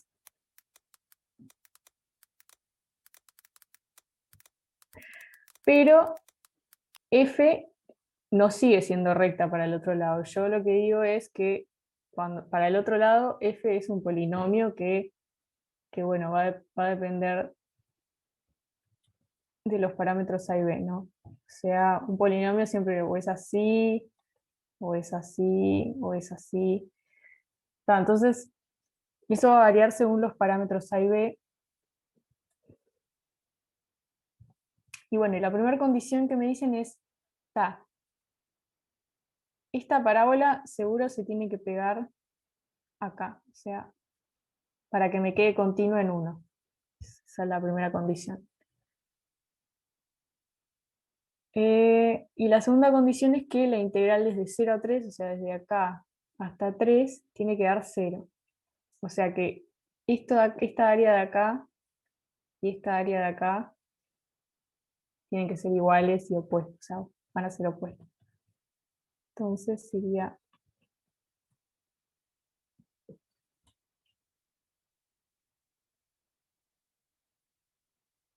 Pero f no sigue siendo recta para el otro lado. Yo lo que digo es que para el otro lado f es un polinomio que bueno, va a depender de los parámetros A y B, ¿no? O sea, un polinomio siempre o es así, o es así, o es así. Entonces, eso va a variar según los parámetros A y B. Y bueno, y la primera condición que me dicen es, esta parábola seguro se tiene que pegar acá, o sea, para que me quede continua en 1. Esa es la primera condición. Y la segunda condición es que la integral desde 0 a 3, o sea, desde acá hasta 3, tiene que dar 0. O sea que esta área de acá y esta área de acá tienen que ser iguales y opuestos, o sea, van a ser opuestos. Entonces sería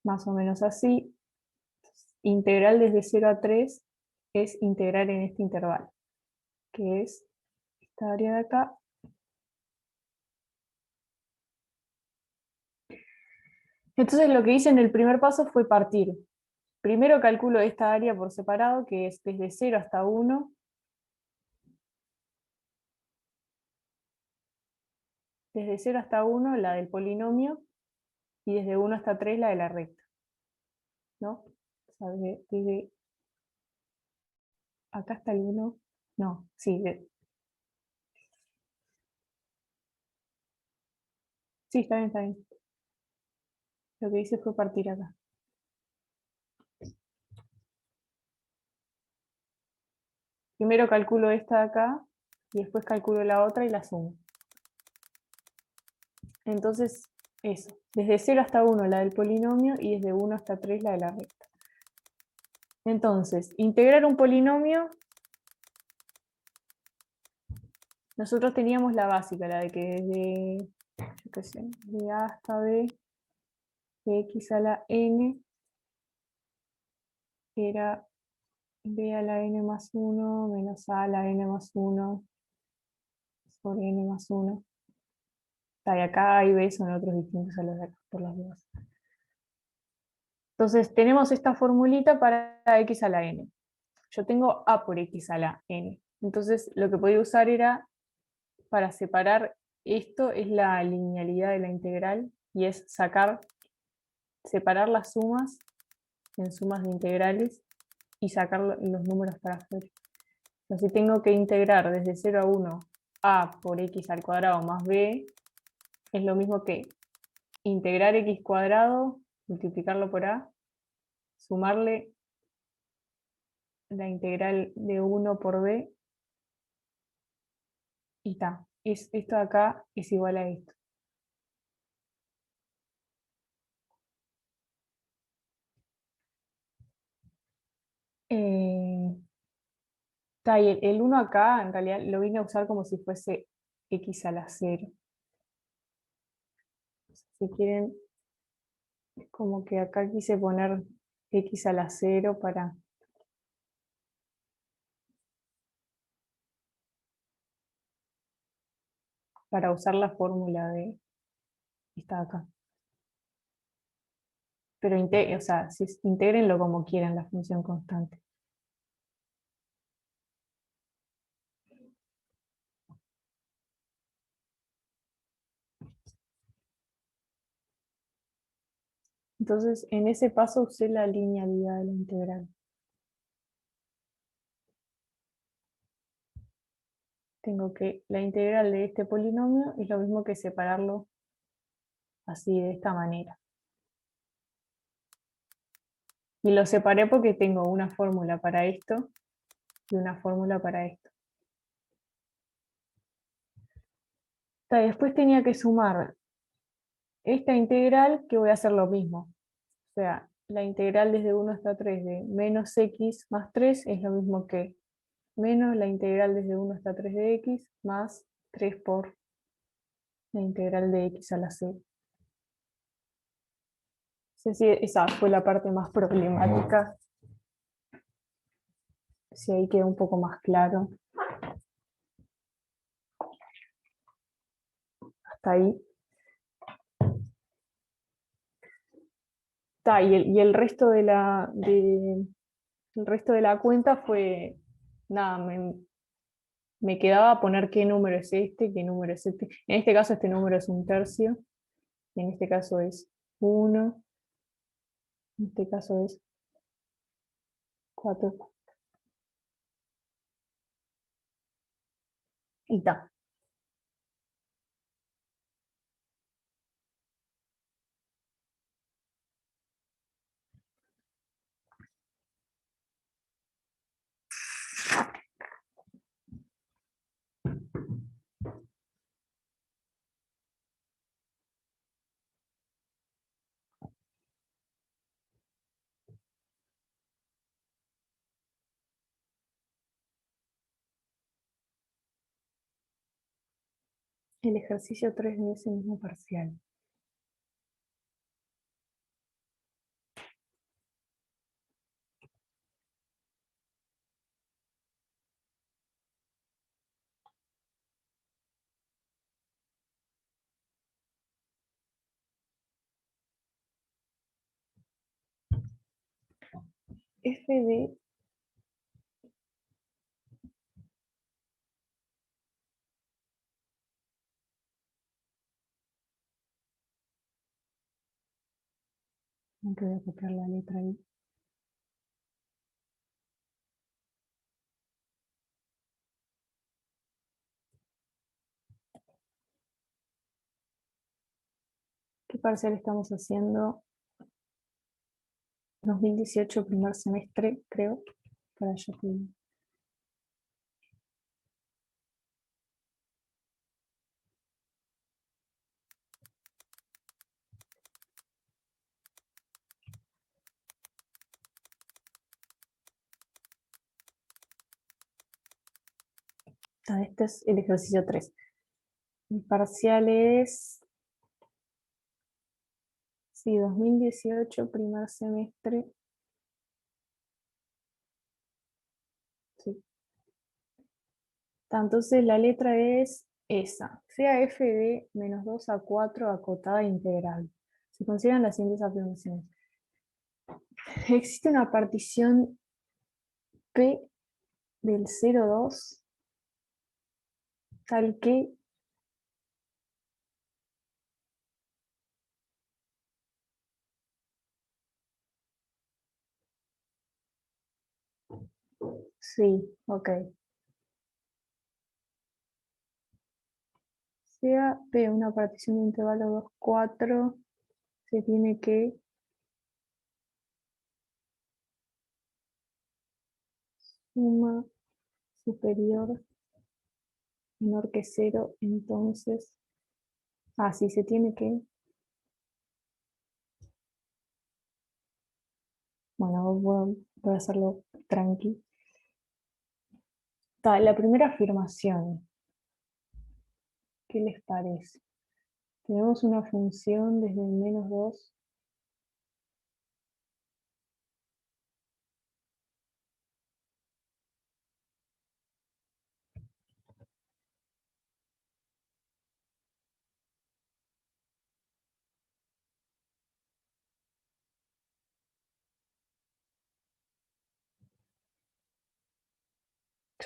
más o menos así. Integral desde 0 a 3 es integrar en este intervalo, que es esta área de acá. Entonces lo que hice en el primer paso fue partir. Primero calculo esta área por separado, que es desde 0 hasta 1. Desde 0 hasta 1 la del polinomio, y desde 1 hasta 3 la de la recta, ¿no? O sea, desde acá hasta el 1, no, sí, sí, está bien, está bien. Lo que hice fue partir acá. Primero calculo esta de acá, y después calculo la otra y la sumo. Entonces, eso, desde 0 hasta 1 la del polinomio, y desde 1 hasta 3 la de la recta. Entonces, integrar un polinomio, nosotros teníamos la básica, la de que desde, yo qué sé, de A hasta B, de x a la n, era b a la n más 1 menos a la n más 1 sobre n más 1. Y acá A y B son otros distintos a los de acá, por las dudas. Entonces tenemos esta formulita para x a la n. Yo tengo a por x a la n. Entonces lo que podía usar era, para separar esto, es la linealidad de la integral, y es separar las sumas en sumas de integrales y sacar los números para afuera. Entonces, si tengo que integrar desde 0 a 1 a por x al cuadrado más b, es lo mismo que integrar x cuadrado, multiplicarlo por a, sumarle la integral de 1 por b, y está. Esto de acá es igual a esto. Y el 1 acá, en realidad, lo vine a usar como si fuese x a la 0. Si quieren, como que acá quise poner x a la 0 para usar la fórmula de esta de acá. Pero o sea, intégrenlo como quieran, la función constante. Entonces, en ese paso usé la linealidad de la integral. Tengo que la integral de este polinomio es lo mismo que separarlo así, de esta manera. Y lo separé porque tengo una fórmula para esto y una fórmula para esto. Después tenía que sumar esta integral, que voy a hacer lo mismo. O sea, la integral desde 1 hasta 3 de menos x más 3 es lo mismo que menos la integral desde 1 hasta 3 de x más 3 por la integral de x a la c. No sé si esa fue la parte más problemática, si ahí queda un poco más claro. Hasta ahí. Y el resto de el resto de la cuenta fue, nada, me quedaba poner qué número es este, qué número es este. En este caso este número es 1/3, en este caso es 1, en este caso es 4. Y está. El ejercicio 3 de ese mismo parcial. F de aunque voy a copiar la letra ahí. ¿Qué parcial estamos haciendo? 2018, primer semestre, creo. Para allá te digo. Este es el ejercicio 3. El parcial es, sí, 2018, primer semestre. Entonces la letra es esa. Sea f de -2 a 4 acotada integral. Se consideran las siguientes afirmaciones. Existe una partición P del 0,2 tal que sí, ok. Sea P una partición de intervalo 2, 4, se tiene que suma superior menor que 0, entonces, sí, se tiene que, bueno, voy a hacerlo tranqui. La primera afirmación, ¿qué les parece? Tenemos una función desde el -2.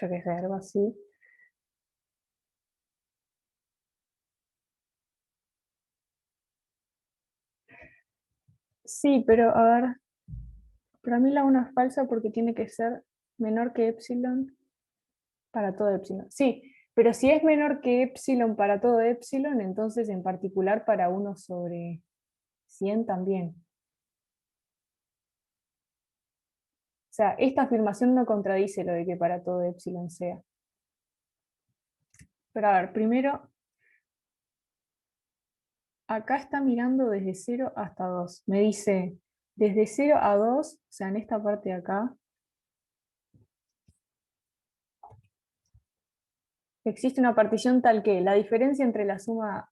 Yo que sé, algo así. Sí, pero a ver, para mí la 1 es falsa porque tiene que ser menor que epsilon para todo epsilon. Sí, pero si es menor que epsilon para todo epsilon, entonces en particular para 1/100 también. O sea, esta afirmación no contradice lo de que para todo epsilon sea. Pero a ver, primero, acá está mirando desde 0 hasta 2. Me dice, desde 0 a 2, o sea, en esta parte de acá, existe una partición tal que la diferencia entre la suma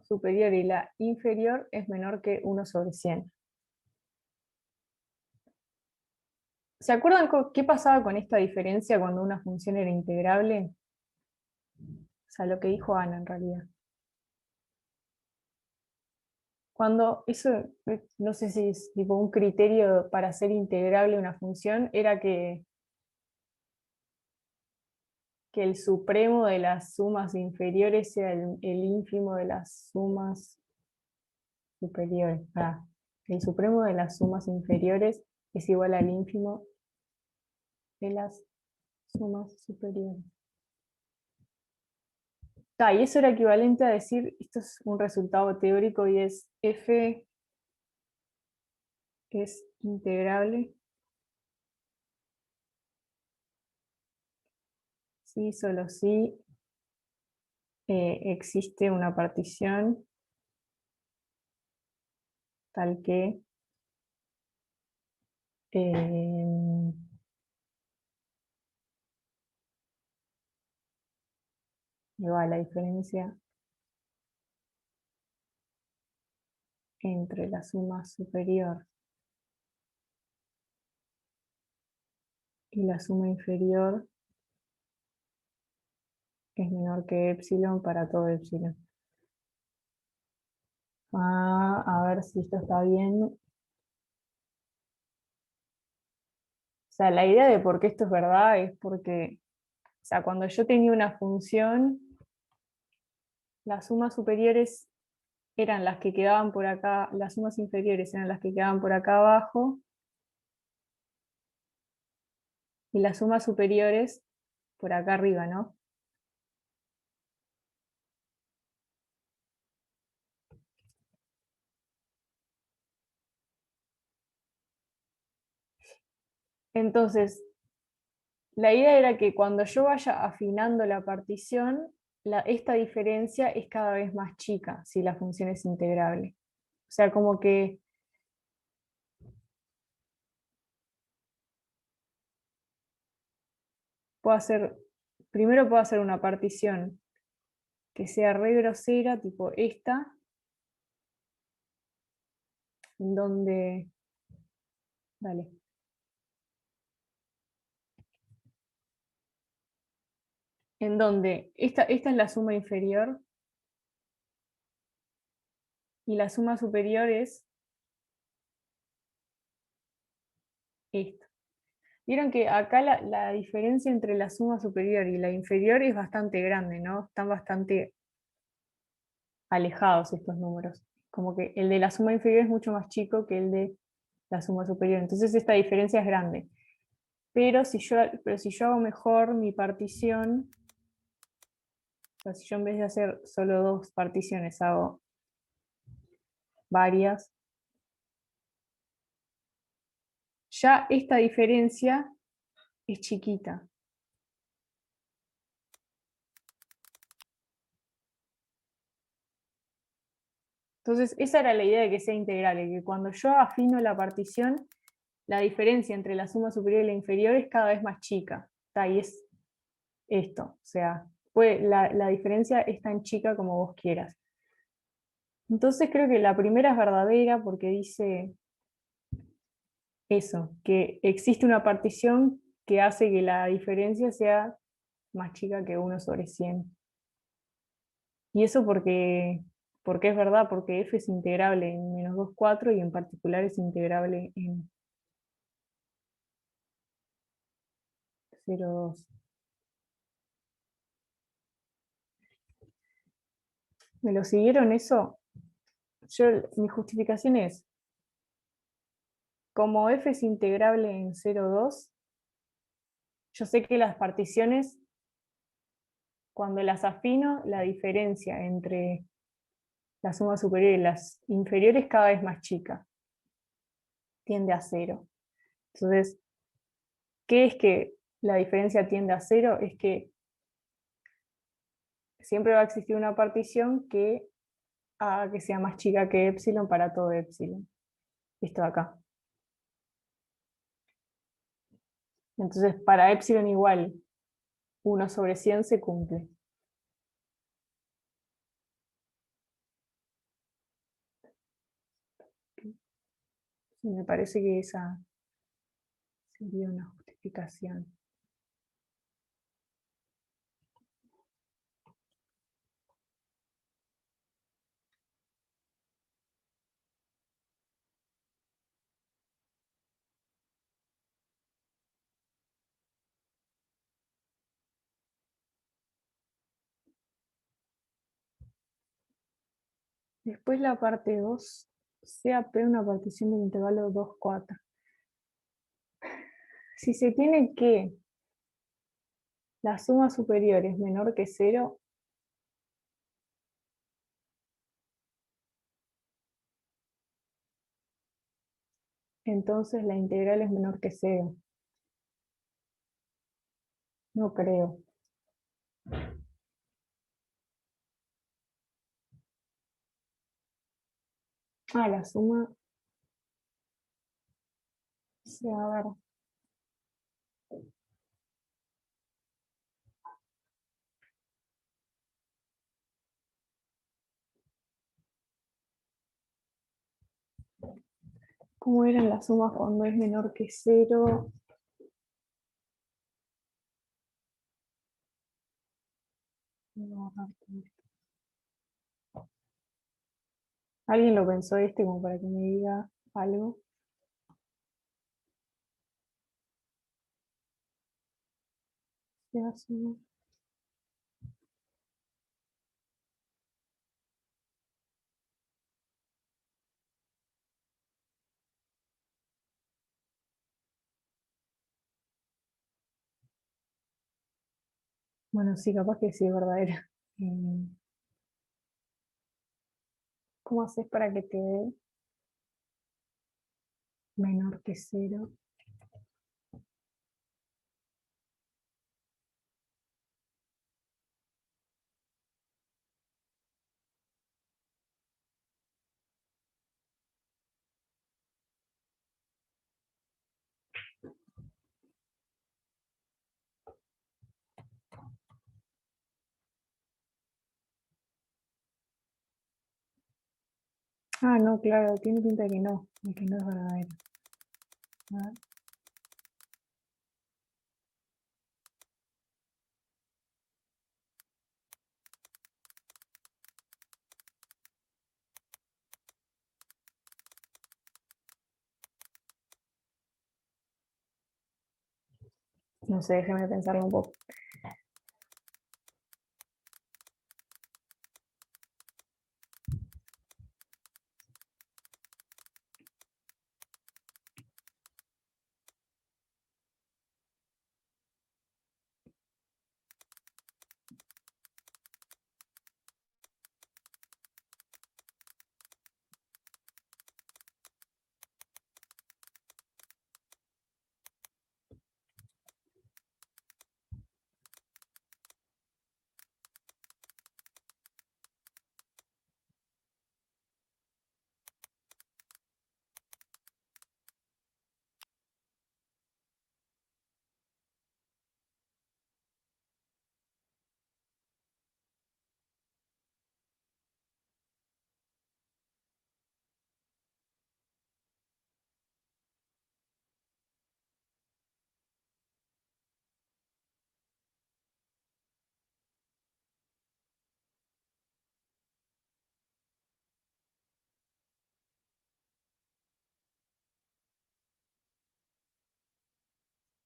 superior y la inferior es menor que 1/100. ¿Se acuerdan qué pasaba con esta diferencia cuando una función era integrable? O sea, lo que dijo Ana en realidad. Cuando eso, no sé si es tipo un criterio para hacer integrable una función, era que el supremo de las sumas inferiores sea el ínfimo de las sumas superiores. El supremo de las sumas inferiores es igual al ínfimo de las sumas superiores. Y eso era equivalente a decir, esto es un resultado teórico y es f es integrable si solo si existe una partición tal que eh, igual la diferencia entre la suma superior y la suma inferior es menor que epsilon para todo epsilon. A ver si esto está bien. O sea, la idea de por qué esto es verdad es porque, o sea, cuando yo tenía una función, las sumas superiores eran las que quedaban por acá, las sumas inferiores eran las que quedaban por acá abajo, y las sumas superiores por acá arriba, ¿no? Entonces, la idea era que cuando yo vaya afinando la partición, esta diferencia es cada vez más chica si la función es integrable. O sea, como que puedo hacer, primero puedo hacer una partición que sea re grosera, tipo esta, en donde, dale, en donde esta es la suma inferior y la suma superior es esta. Vieron que acá la diferencia entre la suma superior y la inferior es bastante grande, ¿no? Están bastante alejados estos números. Como que el de la suma inferior es mucho más chico que el de la suma superior. Entonces esta diferencia es grande. Pero si yo hago mejor mi partición, o sea, si yo en vez de hacer solo 2 particiones hago varias, ya esta diferencia es chiquita. Entonces, esa era la idea de que sea integral, de que cuando yo afino la partición, la diferencia entre la suma superior y la inferior es cada vez más chica. Y es esto, o sea, la diferencia es tan chica como vos quieras. Entonces creo que la primera es verdadera porque dice eso, que existe una partición que hace que la diferencia sea más chica que 1/100. Y eso porque es verdad, porque f es integrable en -2,4 y en particular es integrable en 0,2. ¿Me lo siguieron eso? Mi justificación es, como f es integrable en 0,2, yo sé que las particiones, cuando las afino, la diferencia entre la suma superior y las inferiores cada vez más chica, tiende a 0. Entonces, ¿qué es que la diferencia tiende a 0? Es que siempre va a existir una partición que haga que sea más chica que epsilon para todo epsilon. Esto de acá. Entonces, para epsilon igual 1/100 se cumple. Y me parece que esa sería una justificación. Después la parte 2, sea P una partición del intervalo 2, 4. Si se tiene que la suma superior es menor que 0, entonces la integral es menor que 0. No creo. La suma, sí, a ver. ¿Cómo eran las sumas cuando es menor que 0? ¿Alguien lo pensó como para que me diga algo? Bueno, sí, capaz que sí es verdadera. ¿Cómo haces para que te dé menor que 0? No, claro, tiene pinta de que no es verdadero. A ver. No sé, déjeme pensarlo un poco.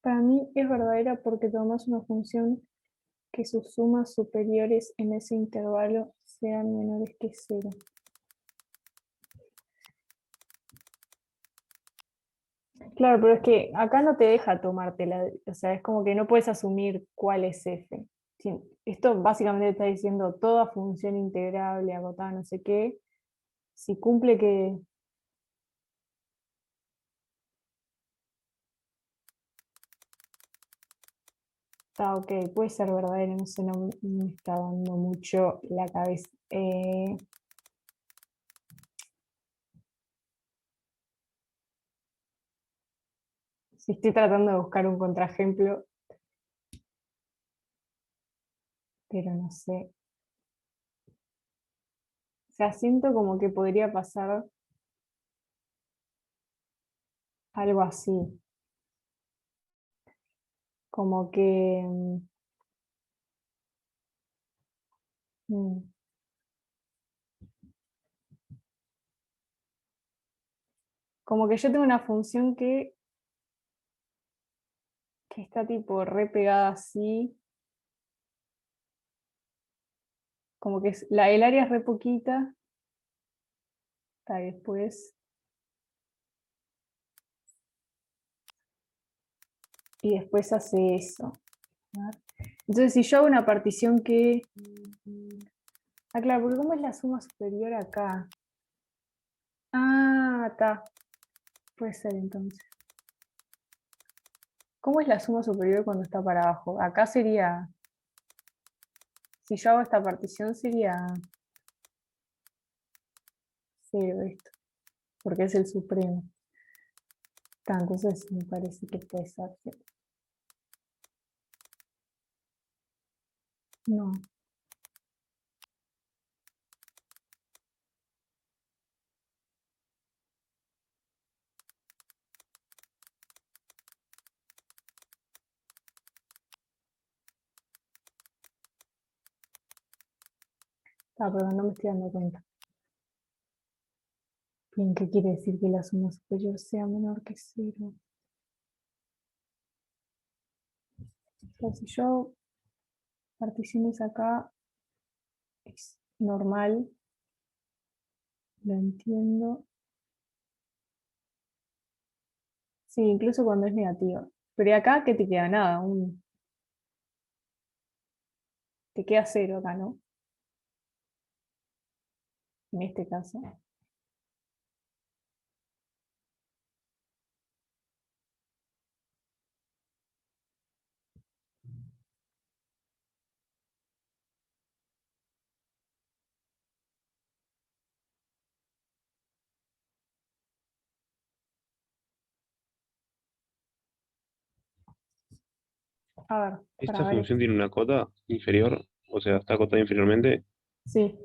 Para mí es verdadera porque tomas una función que sus sumas superiores en ese intervalo sean menores que cero. Claro, pero es que acá no te deja tomártela, o sea, es como que no puedes asumir cuál es f. Esto básicamente está diciendo toda función integrable, acotada, no sé qué, si cumple que... Está ok, puede ser verdadero, no sé, no me está dando mucho la cabeza. Si estoy tratando de buscar un contraejemplo, pero no sé. O sea, siento como que podría pasar algo así, como que... mm, como que yo tengo una función que está tipo re pegada así, como que el área es re poquita, está después, y después hace eso. A ver. Entonces, si yo hago una partición que... Ah, claro, porque ¿cómo es la suma superior acá? Ah, está. Puede ser entonces. ¿Cómo es la suma superior cuando está para abajo? Acá sería... Si yo hago esta partición sería 0 esto, porque es el supremo. Está, entonces me parece que puede ser. No. Ah, perdón, no me estoy dando cuenta. Bien, ¿qué quiere decir que la suma superior sea menor que 0? O sea, si yo hago particiones acá, es normal, lo entiendo. Sí, incluso cuando es negativa. Pero ¿y acá qué te queda? Nada, te queda 0 acá, ¿no? En este caso. A ver, para ¿Esta ver función esto. tiene una cota inferior? O sea, ¿está acotada inferiormente? Sí,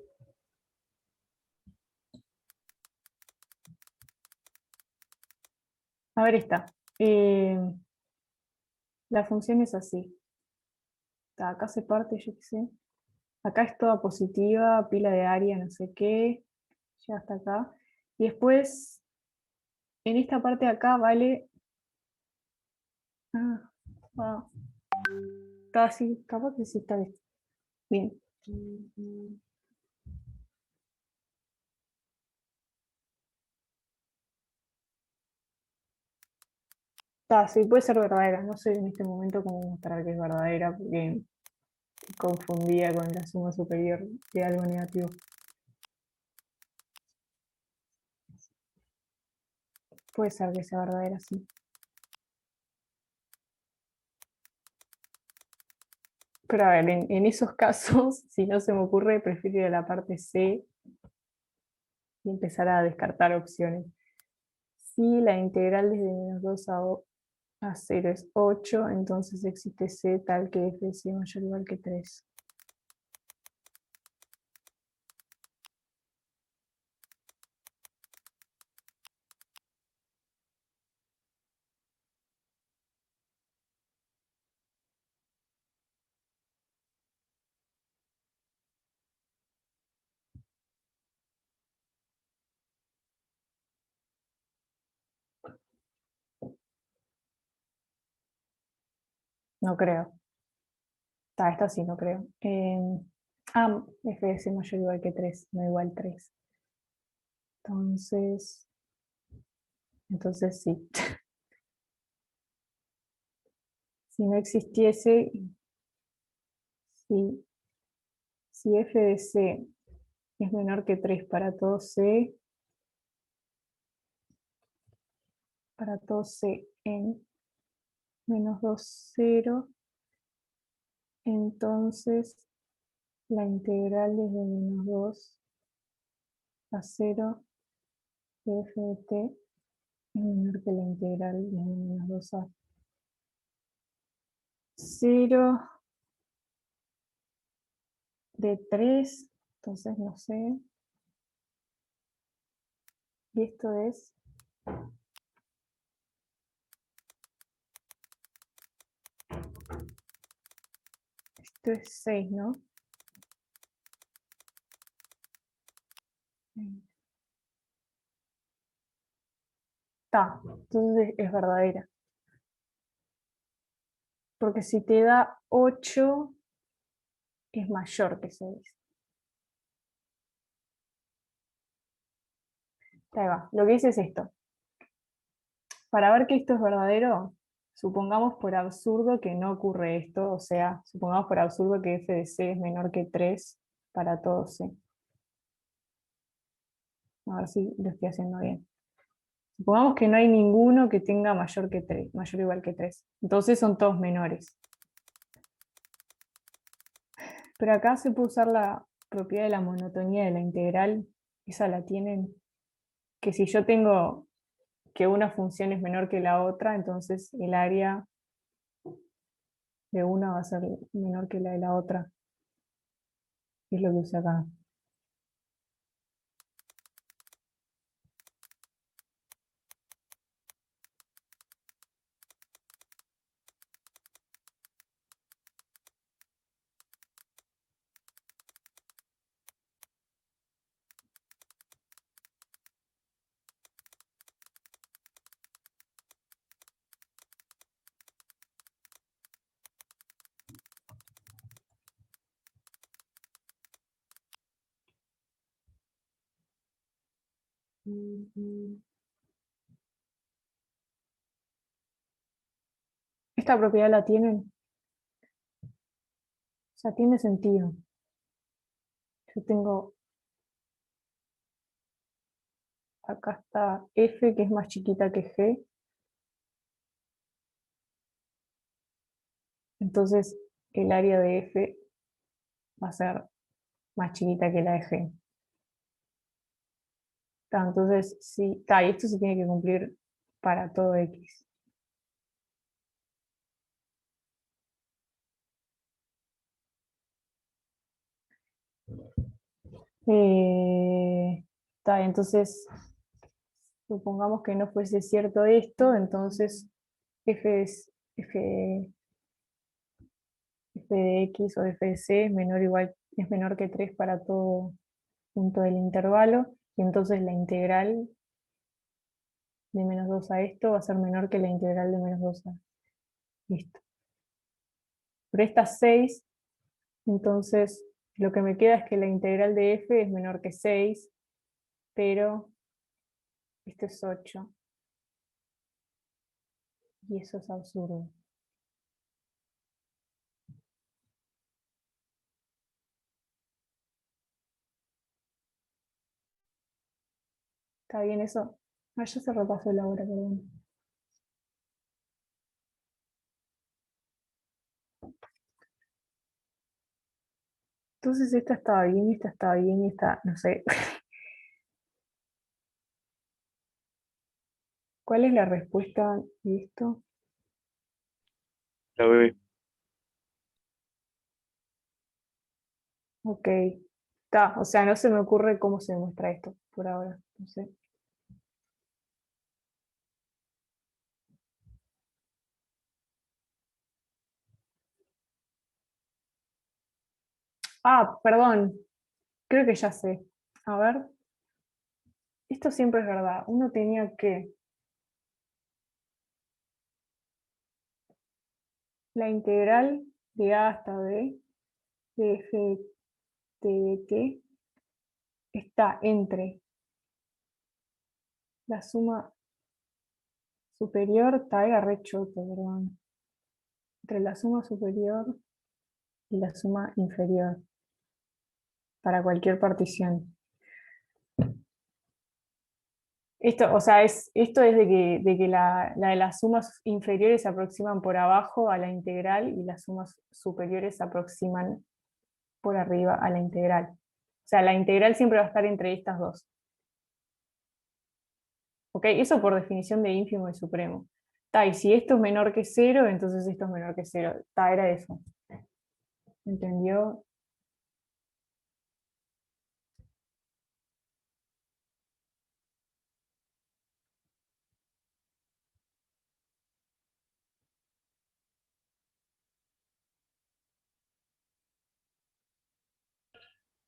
a ver esta. La función es así. Acá se parte, yo qué sé. Acá es toda positiva, pila de área, no sé qué. Ya hasta acá. Y después, en esta parte de acá vale... Ah, ah. Está así, capaz que sí está bien. Bien. Está, sí, puede ser verdadera. No sé en este momento cómo mostrar que es verdadera porque confundía con la suma superior de algo negativo. Puede ser que sea verdadera, sí. Pero a ver, en esos casos, si no se me ocurre, prefiero ir a la parte C y empezar a descartar opciones. Si la integral desde -2 a 0 es 8, entonces existe C tal que f de C mayor o igual que 3. No creo. Esta sí no creo. F de C mayor o igual que 3, no igual 3. Entonces sí. Si no existiese, si, si f de C es menor que 3 para todo C en -2, 0, entonces la integral desde -2 a 0 de f de t es menor que la integral desde -2 a 0 de 3, entonces no sé, y esto es 6, ¿no? Está, entonces es verdadera. Porque si te da 8, es mayor que 6. Ahí va. Lo que dice es esto. Para ver que esto es verdadero, supongamos por absurdo que no ocurre esto, o sea, supongamos por absurdo que f de c es menor que 3 para todo c. A ver si lo estoy haciendo bien. Supongamos que no hay ninguno que tenga mayor que 3, mayor o igual que 3. Entonces son todos menores. Pero acá se puede usar la propiedad de la monotonía de la integral. Esa la tienen. Que si yo tengo que una función es menor que la otra, entonces el área de una va a ser menor que la de la otra. Es lo que usé acá. Esta propiedad la tienen, o sea, tiene sentido. Yo tengo, acá está F, que es más chiquita que G, entonces el área de F va a ser más chiquita que la de G. Entonces, sí, y esto se tiene que cumplir para todo X. Eh, entonces, supongamos que no fuese cierto esto, entonces f, f, f de x o f de c es menor, es menor que 3 para todo punto del intervalo, y entonces la integral de -2 a esto va a ser menor que la integral de -2 a... Listo. pero esta es 6, entonces lo que me queda es que la integral de f es menor que 6, pero esto es 8. Y eso es absurdo. ¿Está bien eso? Ah, ya se repasó la hora, perdón. Entonces esta estaba bien, y esta estaba bien, y esta, no sé. ¿Cuál es la respuesta de esto? La bebé. Ok. Está, o sea, no se me ocurre cómo se demuestra esto por ahora. No sé. Ah, perdón. Creo que ya sé. A ver. Esto siempre es verdad. Uno tenía que la integral de a hasta b de f de t de t está entre la suma superior, está era re choto, perdón. Entre la suma superior y la suma inferior para cualquier partición. Esto, o sea, esto es de que la de las sumas inferiores se aproximan por abajo a la integral y las sumas superiores se aproximan por arriba a la integral. O sea, la integral siempre va a estar entre estas dos. ¿Ok? Eso por definición de ínfimo y supremo. Y si esto es menor que cero, entonces esto es menor que cero. Era eso. ¿Entendió?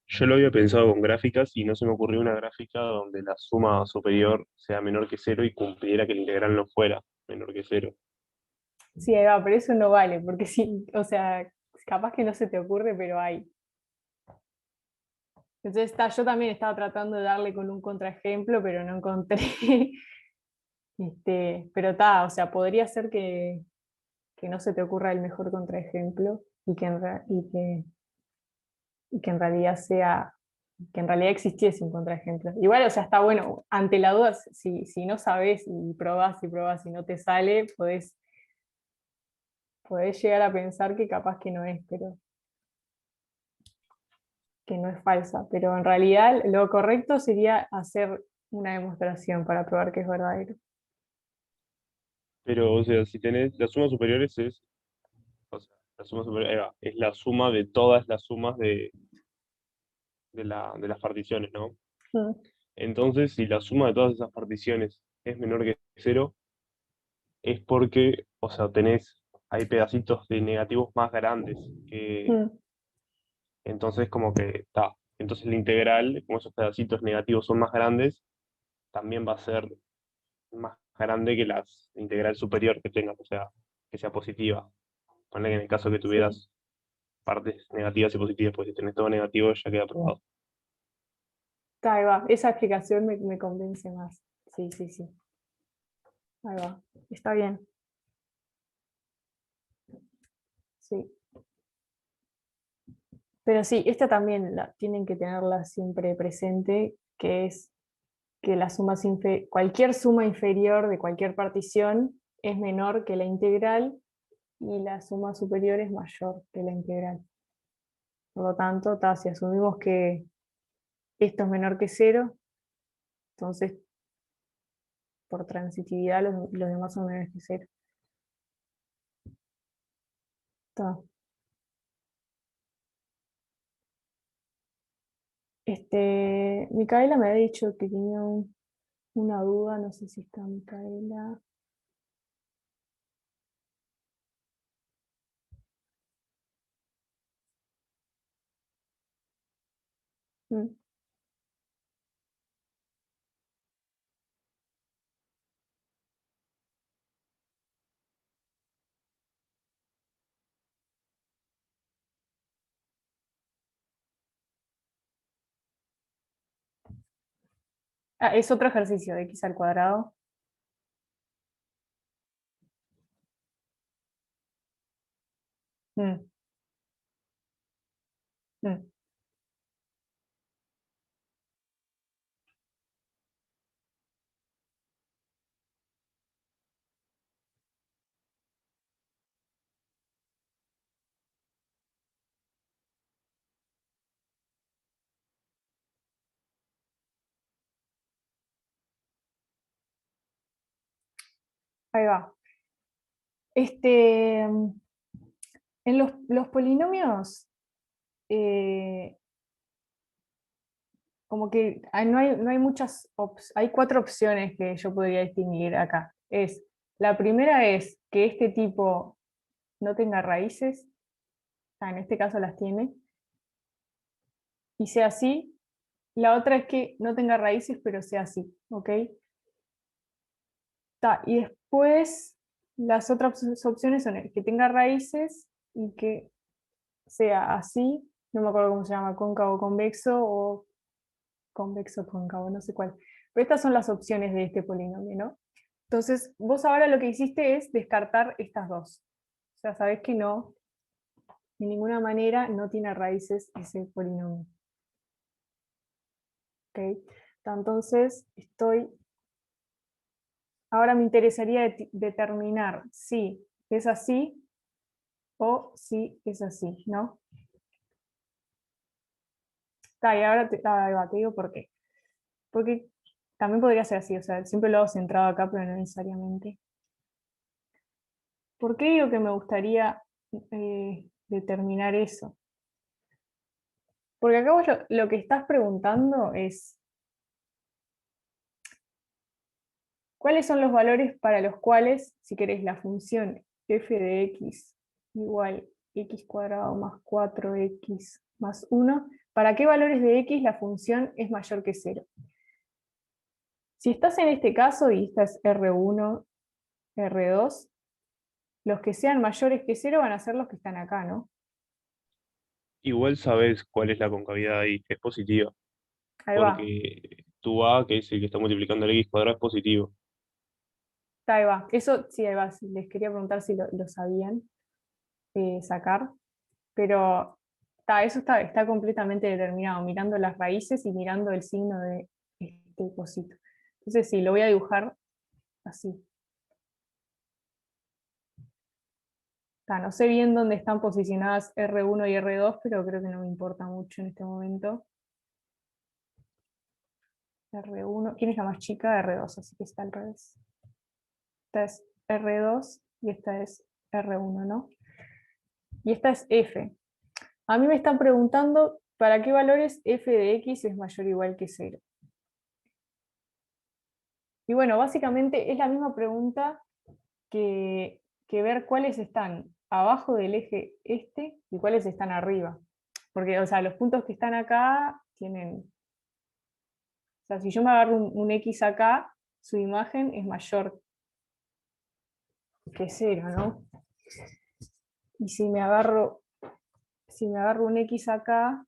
Yo lo había pensado con gráficas y no se me ocurrió una gráfica donde la suma superior sea menor que cero y cumpliera que el integral no fuera menor que cero. Sí, ahí va, pero eso no vale, porque sí, o sea, capaz que no se te ocurre, pero hay. Entonces yo también estaba tratando de darle con un contraejemplo, pero no encontré. Pero o sea, podría ser que no se te ocurra el mejor contraejemplo y que en realidad que en realidad existiese un contraejemplo. Igual, o sea, está bueno, ante la duda, si no sabes y probás y no te sale, podés llegar a pensar que capaz que no es, pero que no es falsa. Pero en realidad lo correcto sería hacer una demostración para probar que es verdadero. Pero, o sea, si tenés las sumas superiores o sea, la suma superior, ahí va, es la suma de todas las sumas de las particiones, ¿no? Mm, Entonces, si la suma de todas esas particiones es menor que cero, es porque, o sea, hay pedacitos de negativos más grandes que, mm. entonces como que está. Entonces la integral, como esos pedacitos negativos son más grandes, también va a ser más grande que la integral superior que tengas, o sea, que sea positiva. Ponle que en el caso que Sí, tuvieras partes negativas y positivas, pues si tenés todo negativo ya queda probado. ahí va. Esa explicación me convence más. Sí, sí, sí. Ahí va. Está bien. Sí. Pero sí, esta también tienen que tenerla siempre presente, que es que cualquier suma inferior de cualquier partición es menor que la integral y la suma superior es mayor que la integral. Por lo tanto, si asumimos que esto es menor que cero, entonces por transitividad los demás son menores que cero. Ta. Micaela me había dicho que tenía una duda, no sé si está Micaela. Mm. Ah, es otro ejercicio de x al cuadrado. Mm, mm. Ahí va. Este, en los polinomios, eh, como que no hay muchas, hay cuatro opciones que yo podría distinguir acá. La primera es que este tipo no tenga raíces, en este caso las tiene, y sea así. La otra es que no tenga raíces, pero sea así, ¿ok? Y después las otras opciones son el que tenga raíces y que sea así, no me acuerdo cómo se llama, cóncavo convexo o convexo cóncavo, no sé cuál. Pero estas son las opciones de este polinomio, ¿no? Entonces, vos ahora lo que hiciste es descartar estas dos. O sea, sabés que no, de ninguna manera no tiene raíces ese polinomio. ¿Ok? Entonces, ahora me interesaría determinar si es así o si es así, ¿no? Y ahora te digo por qué. Porque también podría ser así, o sea, siempre lo hago centrado acá, pero no necesariamente. ¿Por qué digo que me gustaría determinar eso? Porque acá vos lo que estás preguntando es, ¿cuáles son los valores para los cuales, si queréis, la función f de x igual x cuadrado más 4x más 1, ¿para qué valores de x la función es mayor que 0? Si estás en este caso, y esta es R1, R2, los que sean mayores que 0 van a ser los que están acá, ¿no? Igual sabes cuál es la concavidad ahí, es positiva, Ahí va, porque tu A, que es el que está multiplicando el x cuadrado, es positivo. ahí va. Eso sí, ahí va. Sí, les quería preguntar si lo sabían sacar, pero eso está completamente determinado, mirando las raíces y mirando el signo de este cosito. Entonces sí, lo voy a dibujar así. No sé bien dónde están posicionadas R1 y R2, pero creo que no me importa mucho en este momento. R1, ¿quién es la más chica? R2, así que está al revés. Esta es R2 y esta es R1, ¿no? Y esta es F. A mí me están preguntando para qué valores f de x es mayor o igual que 0. Y bueno, básicamente es la misma pregunta que ver cuáles están abajo del eje este y cuáles están arriba. Porque, o sea, los puntos que están acá tienen... O sea, si yo me agarro un x acá, su imagen es mayor que 0, ¿no? Y si me agarro un x acá,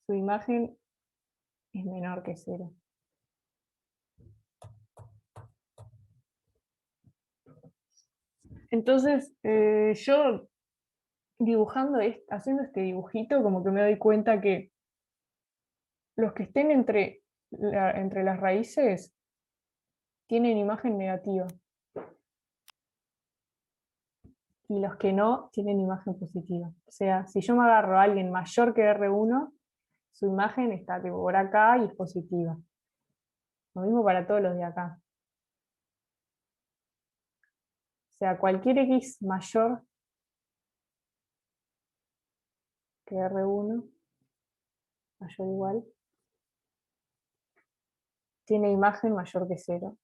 su imagen es menor que 0. Entonces, yo dibujando, haciendo este dibujito, como que me doy cuenta que los que estén entre las raíces tienen imagen negativa y los que no tienen imagen positiva. O sea, si yo me agarro a alguien mayor que R1, su imagen está tipo por acá y es positiva. Lo mismo para todos los de acá. O sea, cualquier X mayor que R1, mayor o igual, tiene imagen mayor que 0.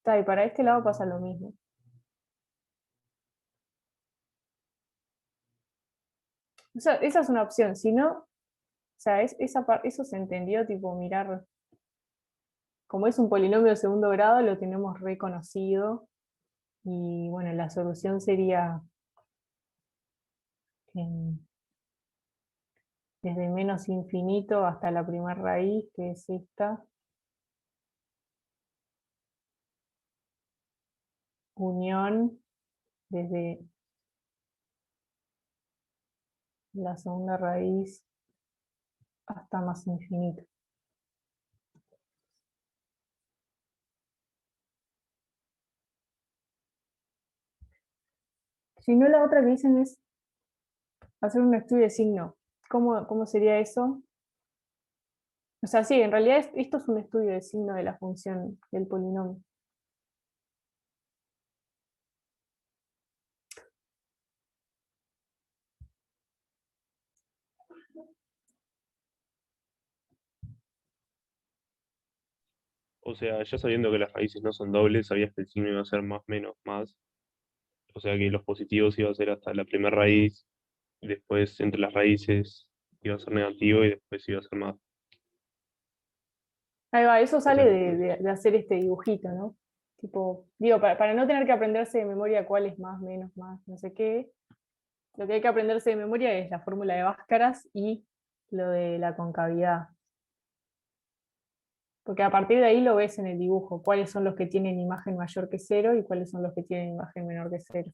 Y para este lado pasa lo mismo. Esa es una opción. Si no, o sea, eso se entendió, tipo, mirar, como es un polinomio de segundo grado, lo tenemos reconocido. Y bueno, la solución sería desde menos infinito hasta la primera raíz, que es esta, unión desde la segunda raíz hasta más infinito. Si no, la otra que dicen es hacer un estudio de signo. ¿Cómo sería eso? O sea, sí, en realidad esto es un estudio de signo de la función del polinomio. O sea, ya sabiendo que las raíces no son dobles, sabías que el signo iba a ser más, menos, más. O sea que los positivos iba a ser hasta la primera raíz, y después entre las raíces iba a ser negativo y después iba a ser más. Ahí va, eso O sale sea, de hacer este dibujito, ¿no? Tipo, digo, para no tener que aprenderse de memoria cuál es más, menos, más, no sé qué, lo que hay que aprenderse de memoria es la fórmula de Bhaskaras y lo de la concavidad. Porque a partir de ahí lo ves en el dibujo, cuáles son los que tienen imagen mayor que cero y cuáles son los que tienen imagen menor que cero.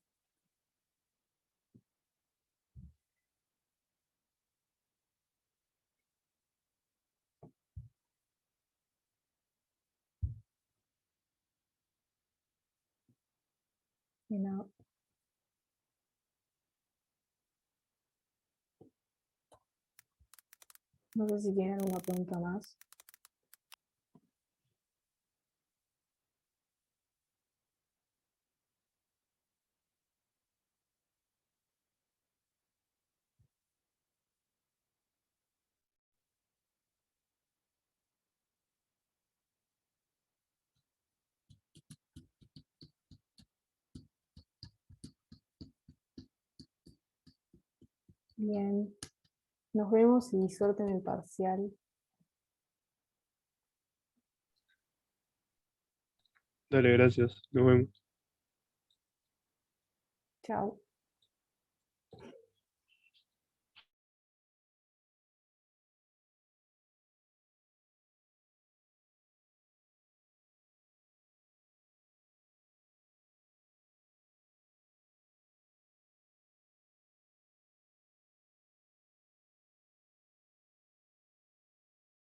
Y no, no sé si tienen alguna pregunta más. Bien, nos vemos y suerte en el parcial. dale, gracias. Nos vemos. Chao.